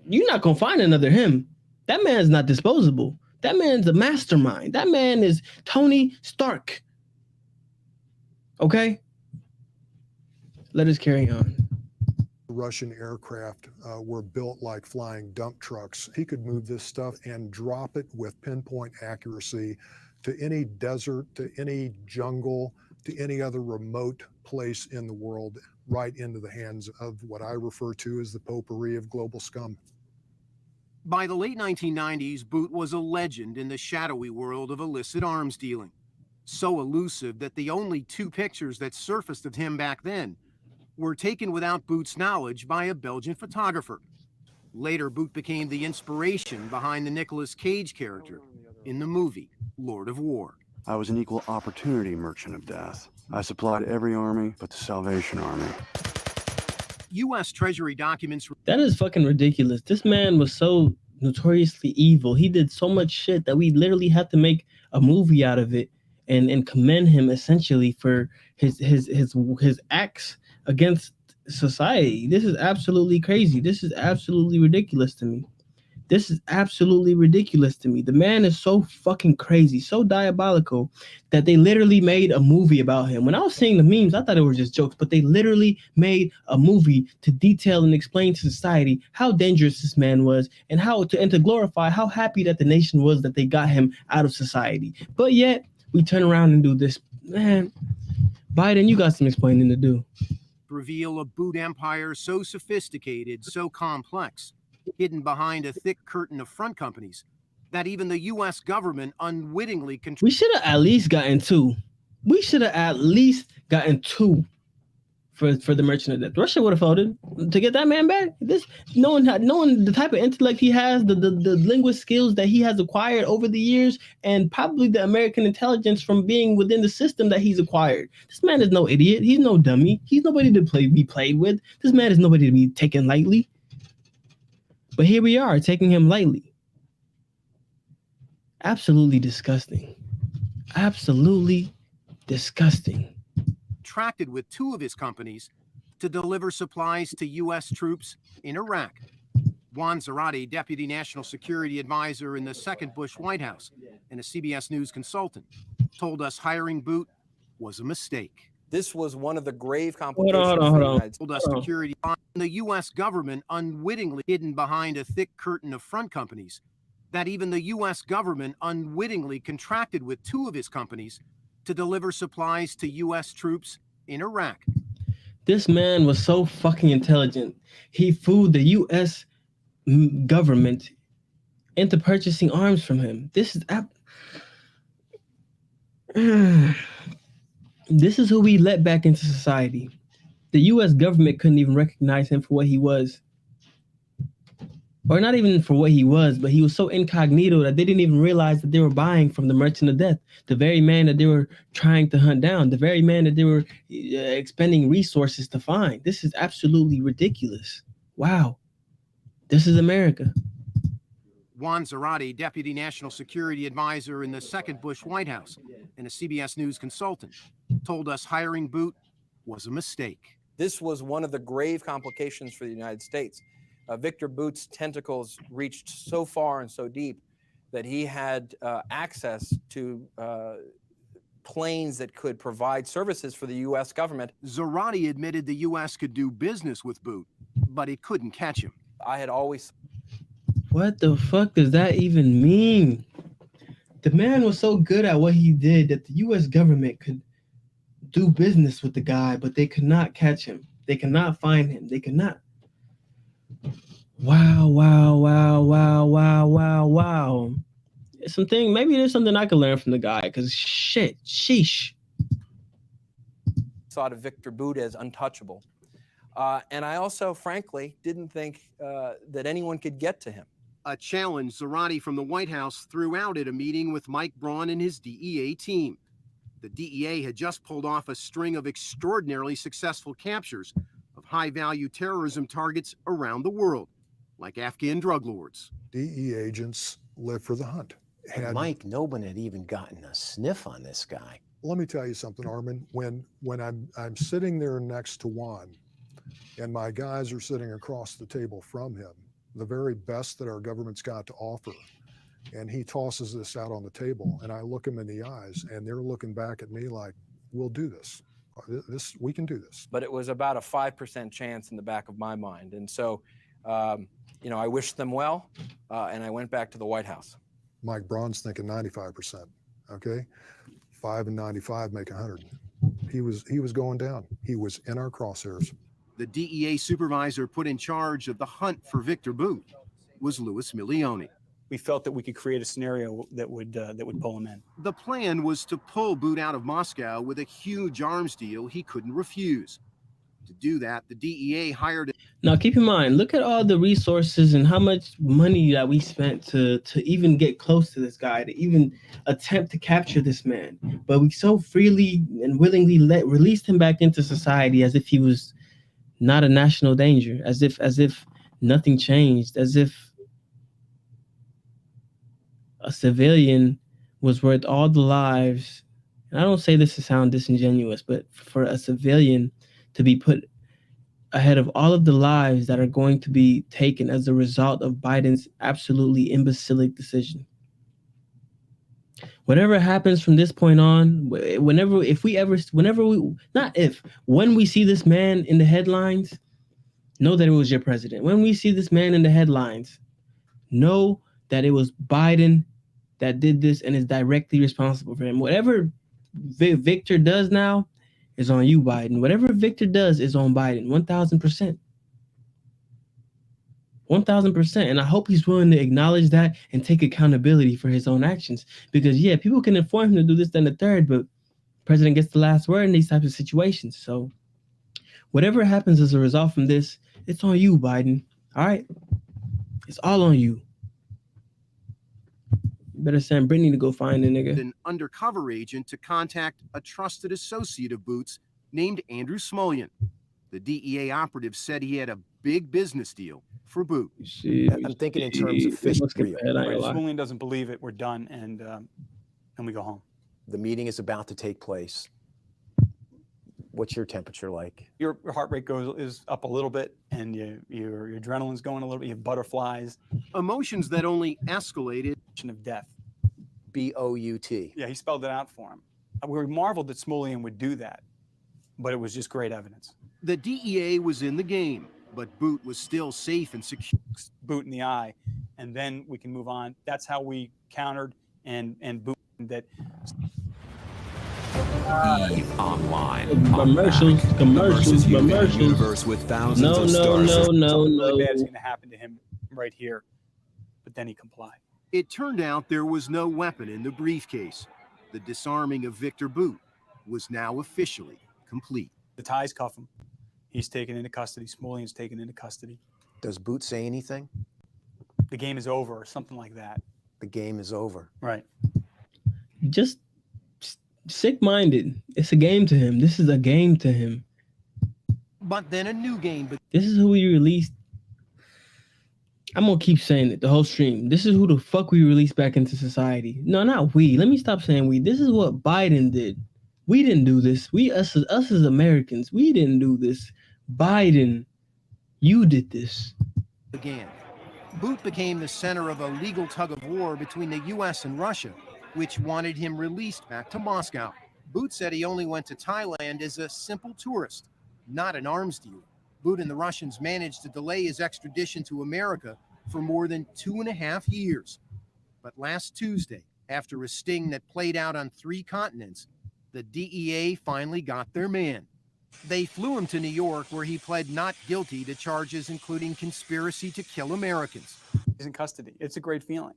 you're not gonna find another him. That man's not disposable. That man's a mastermind. That man is Tony Stark. Okay? Let us carry on. Russian aircraft were built like flying dump trucks. He could move this stuff and drop it with pinpoint accuracy to any desert, to any jungle, to any other remote place in the world, right into the hands of what I refer to as the potpourri of global scum. By the late 1990s, Bout was a legend in the shadowy world of illicit arms dealing. So elusive that the only 2 pictures that surfaced of him back then were taken without Bout's knowledge by a Belgian photographer. Later, Bout became the inspiration behind the Nicolas Cage character in the movie Lord of War. I was an equal opportunity merchant of death. I supplied every army but the Salvation Army. U.S. Treasury documents. That is fucking ridiculous. This man was so notoriously evil. He did so much shit that we literally had to make a movie out of it and commend him essentially for his acts against society. This is absolutely crazy. This is absolutely ridiculous to me. This is absolutely ridiculous to me. The man is so fucking crazy, so diabolical that they literally made a movie about him. When I was seeing the memes, I thought it were just jokes, but they literally made a movie to detail and explain to society how dangerous this man was and to glorify how happy that the nation was that they got him out of society. But yet we turn around and do this. Man, Biden, you got some explaining to do. Reveal a boot empire so sophisticated, so complex, hidden behind a thick curtain of front companies, that even the U.S. government unwittingly We should have at least gotten two. We should have at least gotten two for the Merchant of Death. Russia would have folded to get that man back. Knowing the type of intellect he has, the linguist skills that he has acquired over the years, and probably the American intelligence from being within the system that he's acquired. This man is no idiot. He's no dummy. He's nobody to be played with. This man is nobody to be taken lightly. But here we are, taking him lightly. Absolutely disgusting. Absolutely disgusting. Contracted with two of his companies to deliver supplies to U.S. troops in Iraq. Juan Zarate, Deputy National Security Advisor in the second Bush White House and a CBS News consultant, told us hiring Bout was a mistake. This was one of the grave complications. Hold on. Told us security. The U.S. government unwittingly hidden behind a thick curtain of front companies, that even the U.S. government unwittingly contracted with two of his companies to deliver supplies to U.S. troops in Iraq. This man was so fucking intelligent. He fooled the U.S. government into purchasing arms from him. This is who we let back into society. The U.S. government couldn't even recognize him for what he was. Or not even for what he was, but he was so incognito that they didn't even realize that they were buying from the Merchant of Death, the very man that they were trying to hunt down, the very man that they were expending resources to find. This is absolutely ridiculous. Wow. This is America. Juan Zarate, Deputy National Security Advisor in the second Bush White House and a CBS News consultant, told us hiring Bout was a mistake. This was one of the grave complications for the United States. Viktor Bout's tentacles reached so far and so deep that he had access to planes that could provide services for the U.S. government. Zarate admitted the U.S. could do business with Bout, but it couldn't catch him. I had always... What the fuck does that even mean? The man was so good at what he did that the U.S. government could do business with the guy, but they could not catch him. They could not find him. They could not. Wow. Maybe there's something I could learn from the guy, because sheesh. Thought of Viktor Bout as untouchable. And I also, frankly, didn't think that anyone could get to him. A challenge Zarate from the White House threw out at a meeting with Mike Braun and his DEA team. The DEA had just pulled off a string of extraordinarily successful captures of high-value terrorism targets around the world, like Afghan drug lords. DEA agents live for the hunt. Mike, no one had even gotten a sniff on this guy. Let me tell you something, Armin. When I'm sitting there next to Juan, and my guys are sitting across the table from him, the very best that our government's got to offer, and he tosses this out on the table, and I look him in the eyes, and they're looking back at me like, "We'll do this. We can do this." But it was about a 5% chance in the back of my mind, and so, I wished them well, and I went back to the White House. Mike Braun's thinking 95%. Okay, 5 and 95 make 100. He was going down. He was in our crosshairs. The DEA supervisor put in charge of the hunt for Viktor Bout was Louis Milioni. We felt that we could create a scenario that would pull him in. The plan was to pull Bout out of Moscow with a huge arms deal he couldn't refuse. To do that, the DEA hired... Now, keep in mind, look at all the resources and how much money that we spent to even get close to this guy, to even attempt to capture this man. But we so freely and willingly released him back into society as if he was not a national danger, as if nothing changed, as if a civilian was worth all the lives. And I don't say this to sound disingenuous, but for a civilian to be put ahead of all of the lives that are going to be taken as a result of Biden's absolutely imbecilic decision. Whatever happens from this point on, when we see this man in the headlines, know that it was your president. When we see this man in the headlines, know that it was Biden that did this and is directly responsible for him. Whatever Victor does now is on you, Biden. Whatever Victor does is on Biden, 1,000%. 1,000%. And I hope he's willing to acknowledge that and take accountability for his own actions. Because, yeah, people can inform him to do this, then the third, but the president gets the last word in these types of situations. So whatever happens as a result from this, it's on you, Biden. All right? It's all on you. You better send Brittney to go find a nigga. An undercover agent to contact a trusted associate of Bout's named Andrew Smulyan. The DEA operative said he had a big business deal for Bout. I'm thinking in terms of fish real. Right. Smulyan doesn't believe it. We're done, and we go home. The meeting is about to take place. What's your temperature like? Your heart rate is up a little bit, and your adrenaline's going a little bit. You have butterflies. Emotions that only escalated. Of death. B-O-U-T. Yeah, he spelled it out for him. We marveled that Smulyan would do that, but it was just great evidence. The DEA was in the game, but Bout was still safe and secure. Bout in the eye, and then we can move on. That's how we countered and Bout that. Eve Online. Commercials. Universe with thousands of stars. Something really bad is going to happen to him right here, but then he complied. It turned out there was no weapon in the briefcase. The disarming of Viktor Bout was now officially complete. The ties cuff him. He's taken into custody. Smulyan's taken into custody. Does Bout say anything? The game is over, or something like that. The game is over. Right. Just sick-minded. It's a game to him. This is a game to him. But then a new game. This is who we released. I'm going to keep saying it the whole stream. This is who the fuck we released back into society. No, not we. Let me stop saying we. This is what Biden did. We didn't do this. Us as Americans, we didn't do this. Biden, you did this. Again, Bout became the center of a legal tug of war between the U.S. and Russia, which wanted him released back to Moscow. Bout said he only went to Thailand as a simple tourist, not an arms dealer. Bout and the Russians managed to delay his extradition to America for more than 2.5 years. But last Tuesday, after a sting that played out on 3 continents, the DEA finally got their man. They flew him to New York, where he pled not guilty to charges including conspiracy to kill Americans. He's in custody. It's a great feeling.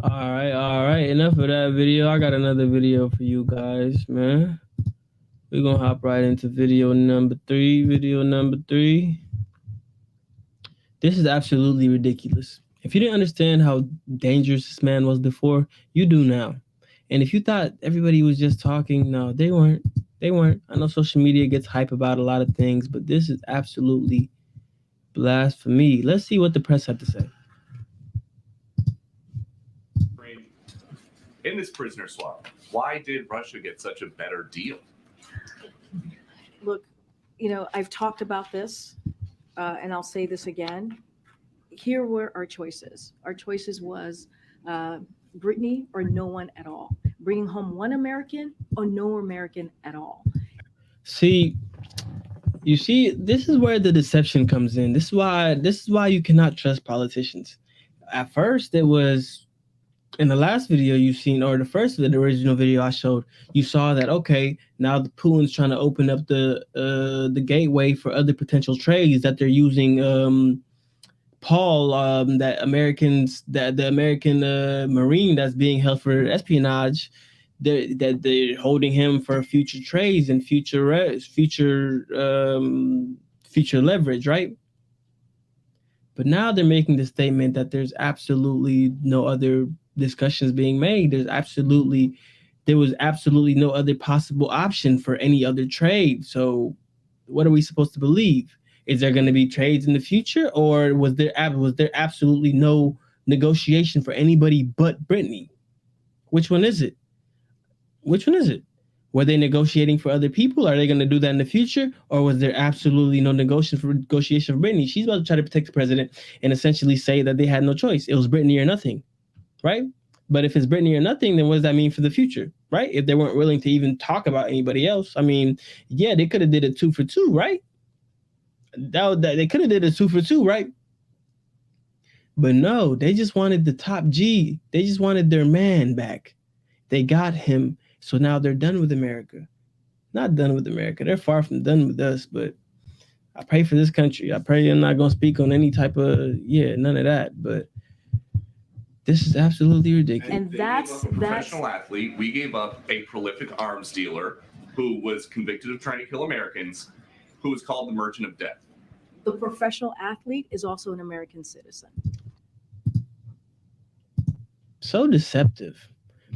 All right. Enough of that video. I got another video for you guys, man. We're going to hop right into video number 3. Video number 3. This is absolutely ridiculous. If you didn't understand how dangerous this man was before, you do now. And if you thought everybody was just talking, no, they weren't. They weren't. I know social media gets hype about a lot of things, but this is absolutely blasphemy. Let's see what the press had to say. In this prisoner swap, why did Russia get such a better deal? Look, I've talked about this, and I'll say this again. Here were our choices. Our choices was Brittney or no one at all. Bringing home one American or no American at all. See, this is where the deception comes in. This is why you cannot trust politicians. At first, it was in the last video you've seen, or the original video I showed, you saw that, okay, now the Putin's trying to open up the gateway for other potential trades, that they're using Paul, the American Marine that's being held for espionage, that they're holding him for future trades and future leverage, right? But now they're making the statement that there's absolutely no other discussions being made. There was absolutely no other possible option for any other trade. So what are we supposed to believe? Is there going to be trades in the future, or was there absolutely no negotiation for anybody but Brittney? Which one is it? Were they negotiating for other people? Are they going to do that in the future? Or was there absolutely no negotiation for Brittney? She's about to try to protect the president and essentially say that they had no choice. It was Brittney or nothing, right? But if it's Brittney or nothing, then what does that mean for the future, right? If they weren't willing to even talk about anybody else, I mean, yeah, they could have did a 2 for 2, right? They could have did a 2 for 2, right? But no, they just wanted the top G. They just wanted their man back. They got him. So now they're done with America. Not done with America. They're far from done with us, but I pray for this country. I pray I'm not going to speak on any type of, none of that. But this is absolutely ridiculous. And that's a professional athlete. We gave up a prolific arms dealer who was convicted of trying to kill Americans, who was called the Merchant of Death. the professional athlete is also an American citizen. So deceptive.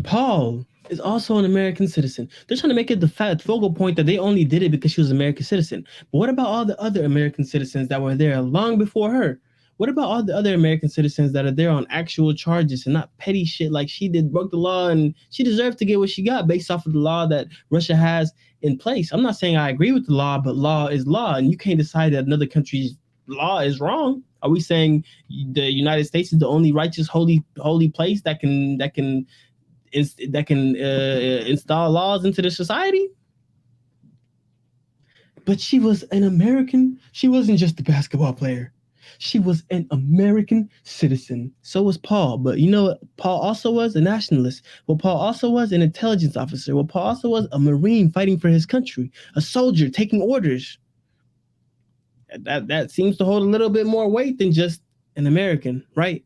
Paul is also an American citizen. They're trying to make it the focal point that they only did it because she was an American citizen. But what about all the other American citizens that were there long before her? What about all the other American citizens that are there on actual charges and not petty shit like she did, broke the law, and she deserved to get what she got based off of the law that Russia has in place? I'm not saying I agree with the law, but law is law, and you can't decide that another country's law is wrong. Are we saying the United States is the only righteous, holy place that can install laws into the society? But she was an American. She wasn't just a basketball player. She was an American citizen. So was Paul. But you know what? Paul also was a nationalist. Well, Paul also was an intelligence officer. Well, Paul also was a Marine fighting for his country, a soldier taking orders. That seems to hold a little bit more weight than just an American, right?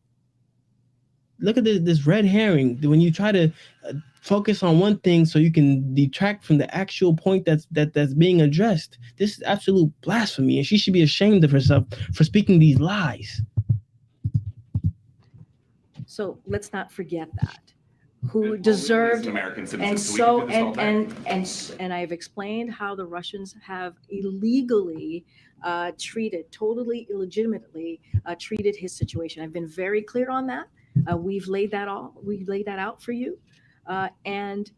Look at this red herring. When you try to focus on one thing so you can detract from the actual point that's being addressed. This is absolute blasphemy, and she should be ashamed of herself for speaking these lies. So let's not forget that. Who deserved American citizens, and so and I've explained how the Russians have illegally totally illegitimately treated his situation. I've been very clear on that. We've laid that out for you. And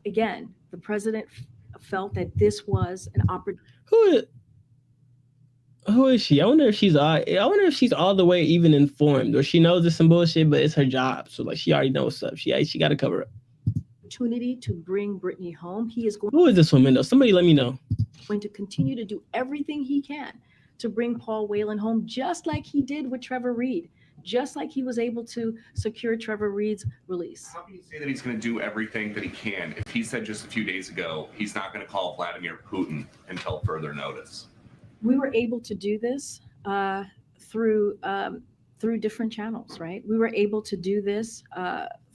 again, the president felt that this was an opportunity. Who is she? I wonder if she's all the way even informed, or she knows there's some bullshit, but it's her job. So like she already knows what's up. She got to cover up. Opportunity to bring Brittney home. He is going. Who is this woman though? Somebody let me know. Going to continue to do everything he can to bring Paul Whelan home, just like he did with Trevor Reed. Just like he was able to secure Trevor Reed's release. How can you say that he's going to do everything that he can if he said just a few days ago he's not going to call Vladimir Putin until further notice? We were able to do this through different channels, right? We were able to do this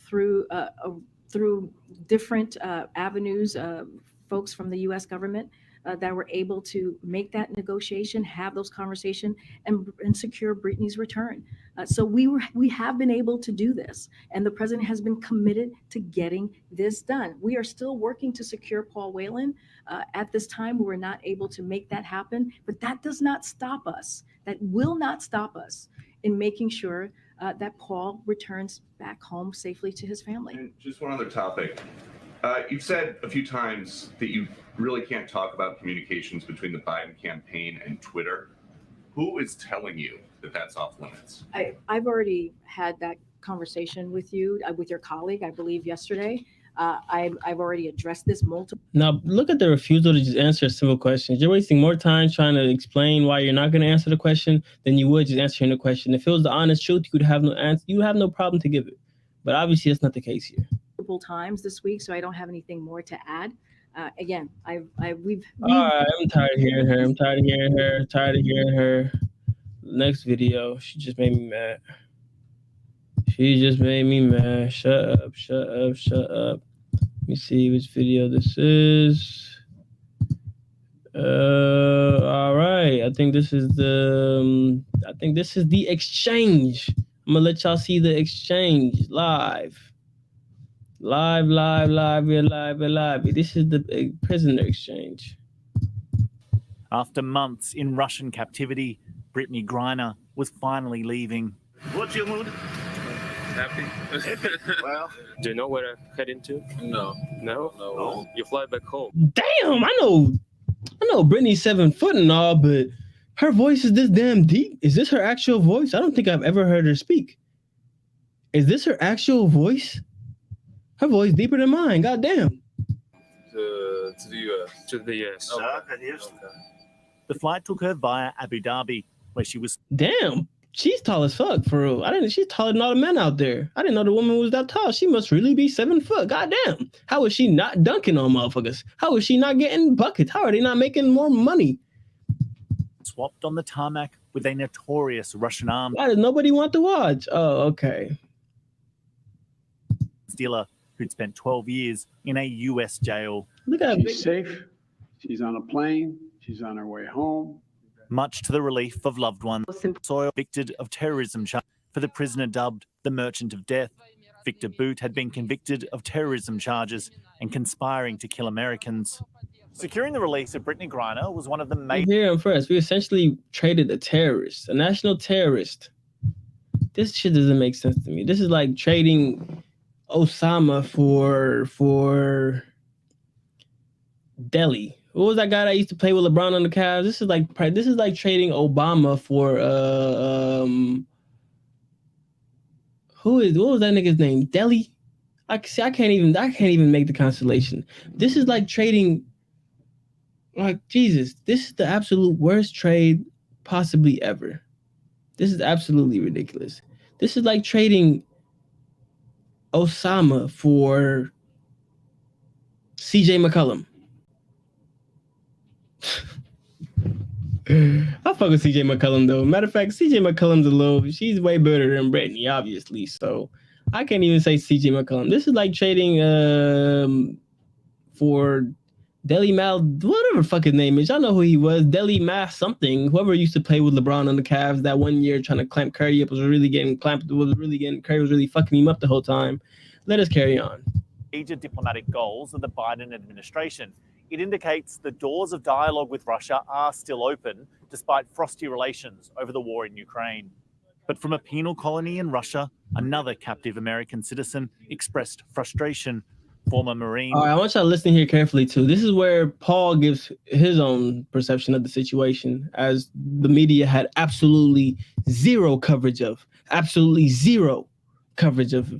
through different avenues, folks from the U.S. government that were able to make that negotiation, have those conversations, and secure Brittney's return. So we have been able to do this, and the president has been committed to getting this done. We are still working to secure Paul Whelan. At this time, we were not able to make that happen, but that does not stop us. That will not stop us in making sure that Paul returns back home safely to his family. And just one other topic. You've said a few times that you really can't talk about communications between the Biden campaign and Twitter. Who is telling you that that's off limits? I've already had that conversation with you, with your colleague, I believe yesterday. I've already addressed this multiple. Now, look at the refusal to just answer simple questions. You're wasting more time trying to explain why you're not going to answer the question than you would just answering the question. If it was the honest truth, you would have no answer. You have no problem to give it. But obviously, that's not the case here. Times this week, so I don't have anything more to add. Again, we've. All right, I'm tired of hearing her. Next video, she just made me mad. Shut up. Let me see which video this is. All right. I think this is the exchange. I'm gonna let y'all see the exchange live. Live. We're live. This is the prisoner exchange. After months in Russian captivity, Brittney Griner was finally leaving. What's your mood? happy? Well, do you know where I'm heading to? No. No? You fly back home. Damn, I know Brittney's 7 foot and all, but her voice is this damn deep. Is this her actual voice? I don't think I've ever heard her speak. Is this her actual voice? Her voice deeper than mine. Goddamn. To the U.S. To the U.S. Okay. The flight took her via Abu Dhabi, where she was. Damn, she's tall as fuck for real. She's taller than all the men out there. I didn't know the woman was that tall. She must really be 7 foot. Goddamn. How is she not dunking on motherfuckers? How is she not getting buckets? How are they not making more money? Swapped on the tarmac with a notorious Russian arms Why does nobody want to watch? Oh, okay. dealer who'd spent 12 years in a U.S. jail. Look at She's safe. She's on a plane. She's on her way home. Much to the relief of loved ones. Soil convicted of terrorism charge for the prisoner dubbed the Merchant of Death. Viktor Bout had been convicted of terrorism charges and conspiring to kill Americans. Securing the release of Brittney Griner was one of the major. Here first, we essentially traded a terrorist, a national terrorist. This shit doesn't make sense to me. This is like trading Osama for Delhi. What was that guy that used to play with LeBron on the Cavs? This is like trading Obama for what was that nigga's name? Delhi? I can't even make the constellation. This is like trading, like, Jesus, this is the absolute worst trade possibly ever. This is absolutely ridiculous. This is like trading Osama for CJ McCollum. I fuck with CJ McCollum though. Matter of fact, CJ McCollum's she's way better than Brittney, obviously. So I can't even say CJ McCollum. This is like trading for Deli Mal, whatever fuck his name is. Y'all know who he was. Deli Mal something. Whoever used to play with LeBron on the Cavs that one year trying to clamp Curry up Curry was really fucking him up the whole time. Let us carry on. Major diplomatic goals of the Biden administration. It indicates the doors of dialogue with Russia are still open, despite frosty relations over the war in Ukraine. But from a penal colony in Russia, another captive American citizen expressed frustration. Former Marine. All right, I want y'all to listen here carefully too. This is where Paul gives his own perception of the situation, as the media had absolutely zero coverage of. Absolutely zero coverage of.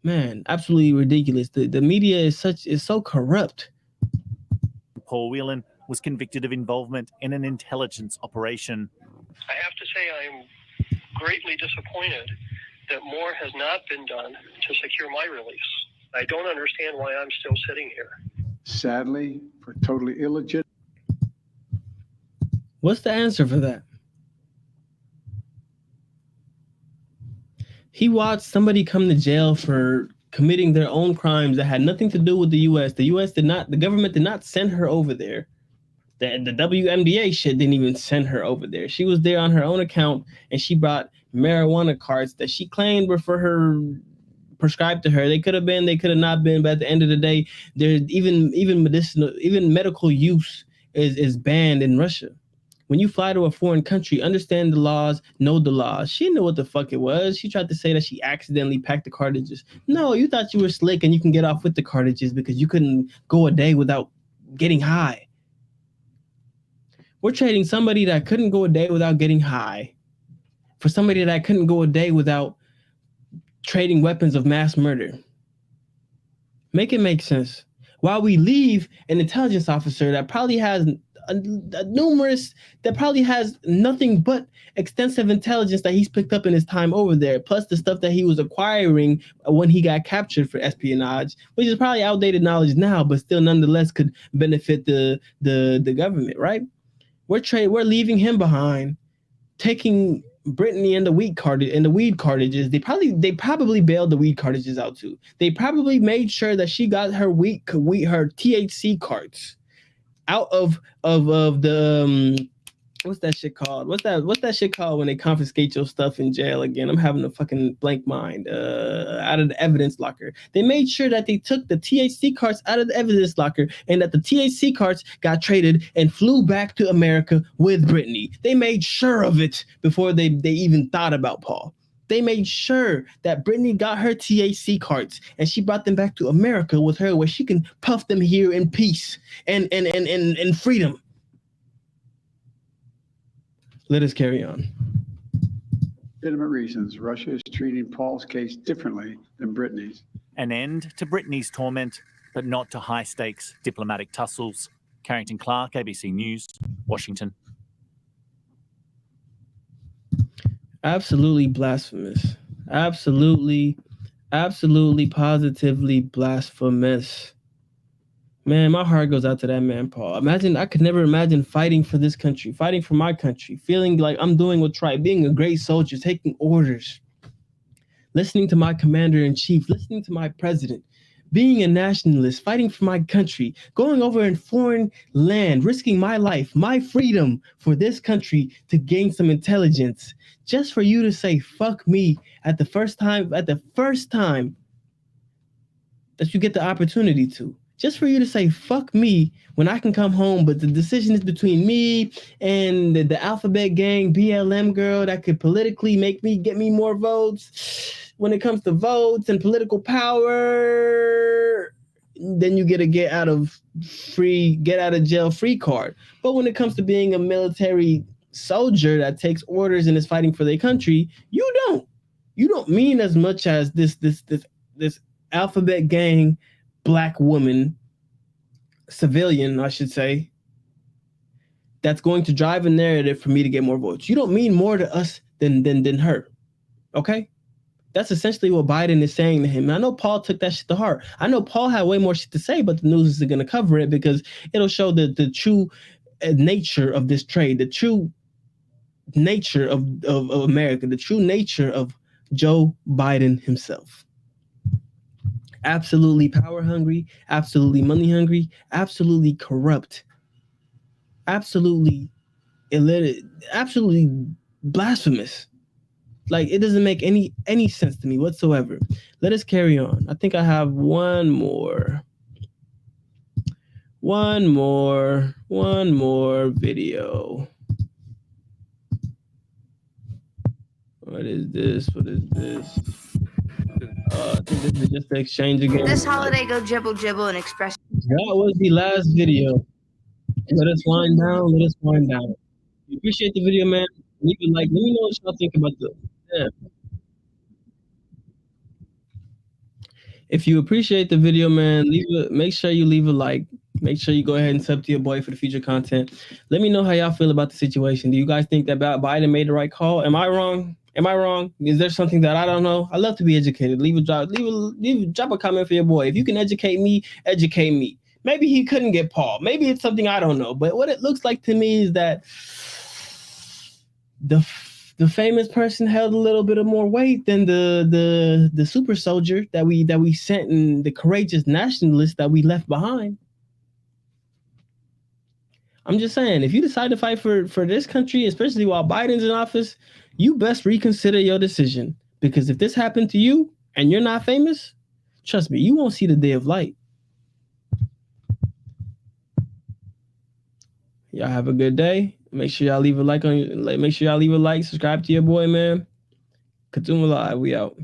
Man, absolutely ridiculous. The media is so corrupt. Paul Whelan was convicted of involvement in an intelligence operation. I have to say I am greatly disappointed that more has not been done to secure my release. I don't understand why I'm still sitting here. Sadly, for totally illegitimate. What's the answer for that? He watched somebody come to jail for committing their own crimes that had nothing to do with the U.S. The government did not send her over there. The WNBA shit didn't even send her over there. She was there on her own account, and she brought marijuana cards that she claimed were for her, prescribed to her. They could have been, they could have not been, but at the end of the day, there's even medical use is banned in Russia. When you fly to a foreign country, understand the laws, know the laws. She knew what the fuck it was. She tried to say that she accidentally packed the cartridges. No, you thought you were slick and you can get off with the cartridges because you couldn't go a day without getting high. We're trading somebody that couldn't go a day without getting high for somebody that couldn't go a day without trading weapons of mass murder. Make it make sense. While we leave an intelligence officer that probably has that probably has nothing but extensive intelligence that he's picked up in his time over there, plus the stuff that he was acquiring when he got captured for espionage, which is probably outdated knowledge now, but still nonetheless could benefit the government, right? We're leaving him behind, taking Brittney and the weed cartridges. They probably bailed the weed cartridges out too. They probably made sure that she got her her THC cards out of the what's that shit called? What's that shit called when they confiscate your stuff in jail again? I'm having a fucking blank mind. Out of the evidence locker. They made sure that they took the THC cards out of the evidence locker and that the THC cards got traded and flew back to America with Brittney. They made sure of it before they even thought about Paul. They made sure that Brittney got her THC cards and she brought them back to America with her where she can puff them here in peace and freedom. Let us carry on. Legitimate reasons, Russia is treating Paul's case differently than Brittney's. An end to Brittney's torment, but not to high-stakes diplomatic tussles. Carrington Clark, ABC News, Washington. Absolutely blasphemous. Absolutely, positively blasphemous. Man, my heart goes out to that man, Paul. I could never imagine fighting for this country, fighting for my country, feeling like I'm doing what's right, being a great soldier, taking orders, listening to my commander-in-chief, listening to my president, being a nationalist, fighting for my country, going over in foreign land, risking my life, my freedom for this country to gain some intelligence, just for you to say, fuck me at the first time that you get the opportunity to. Just for you to say, fuck me, when I can come home, but the decision is between me and the alphabet gang, BLM girl that could politically get me more votes. When it comes to votes and political power, then you get a get out of jail free card. But when it comes to being a military soldier that takes orders and is fighting for their country, you don't mean as much as this alphabet gang Black woman, civilian, I should say, that's going to drive a narrative for me to get more votes. You don't mean more to us than her, okay? That's essentially what Biden is saying to him. And I know Paul took that shit to heart. I know Paul had way more shit to say, but the news is going to cover it because it'll show the true nature of this trade, the true nature of America, the true nature of Joe Biden himself. Absolutely power hungry, absolutely money hungry, absolutely corrupt, absolutely illiterate, absolutely blasphemous. Like, it doesn't make any sense to me whatsoever. Let us carry on. I think I have one more video. What is this? I think this is just the exchange again. This holiday, go jibble jibble and express. That was the last video. Let us wind down. If you appreciate the video, man, leave a like. Let me know what y'all think about this. Yeah. If you appreciate the video, man, make sure you leave a like. Make sure you go ahead and sub to your boy for the future content. Let me know how y'all feel about the situation. Do you guys think that Biden made the right call? Am I wrong? Is there something that I don't know? I love to be educated. Drop a comment for your boy. If you can educate me, educate me. Maybe he couldn't get Paul. Maybe it's something I don't know. But what it looks like to me is that the famous person held a little bit of more weight than the super soldier that we sent and the courageous nationalist that we left behind. I'm just saying, if you decide to fight for this country, especially while Biden's in office, you best reconsider your decision. Because if this happened to you and you're not famous, trust me, you won't see the day of light. Y'all have a good day. Make sure y'all leave a like, subscribe to your boy, man. Katumwa Live, we out.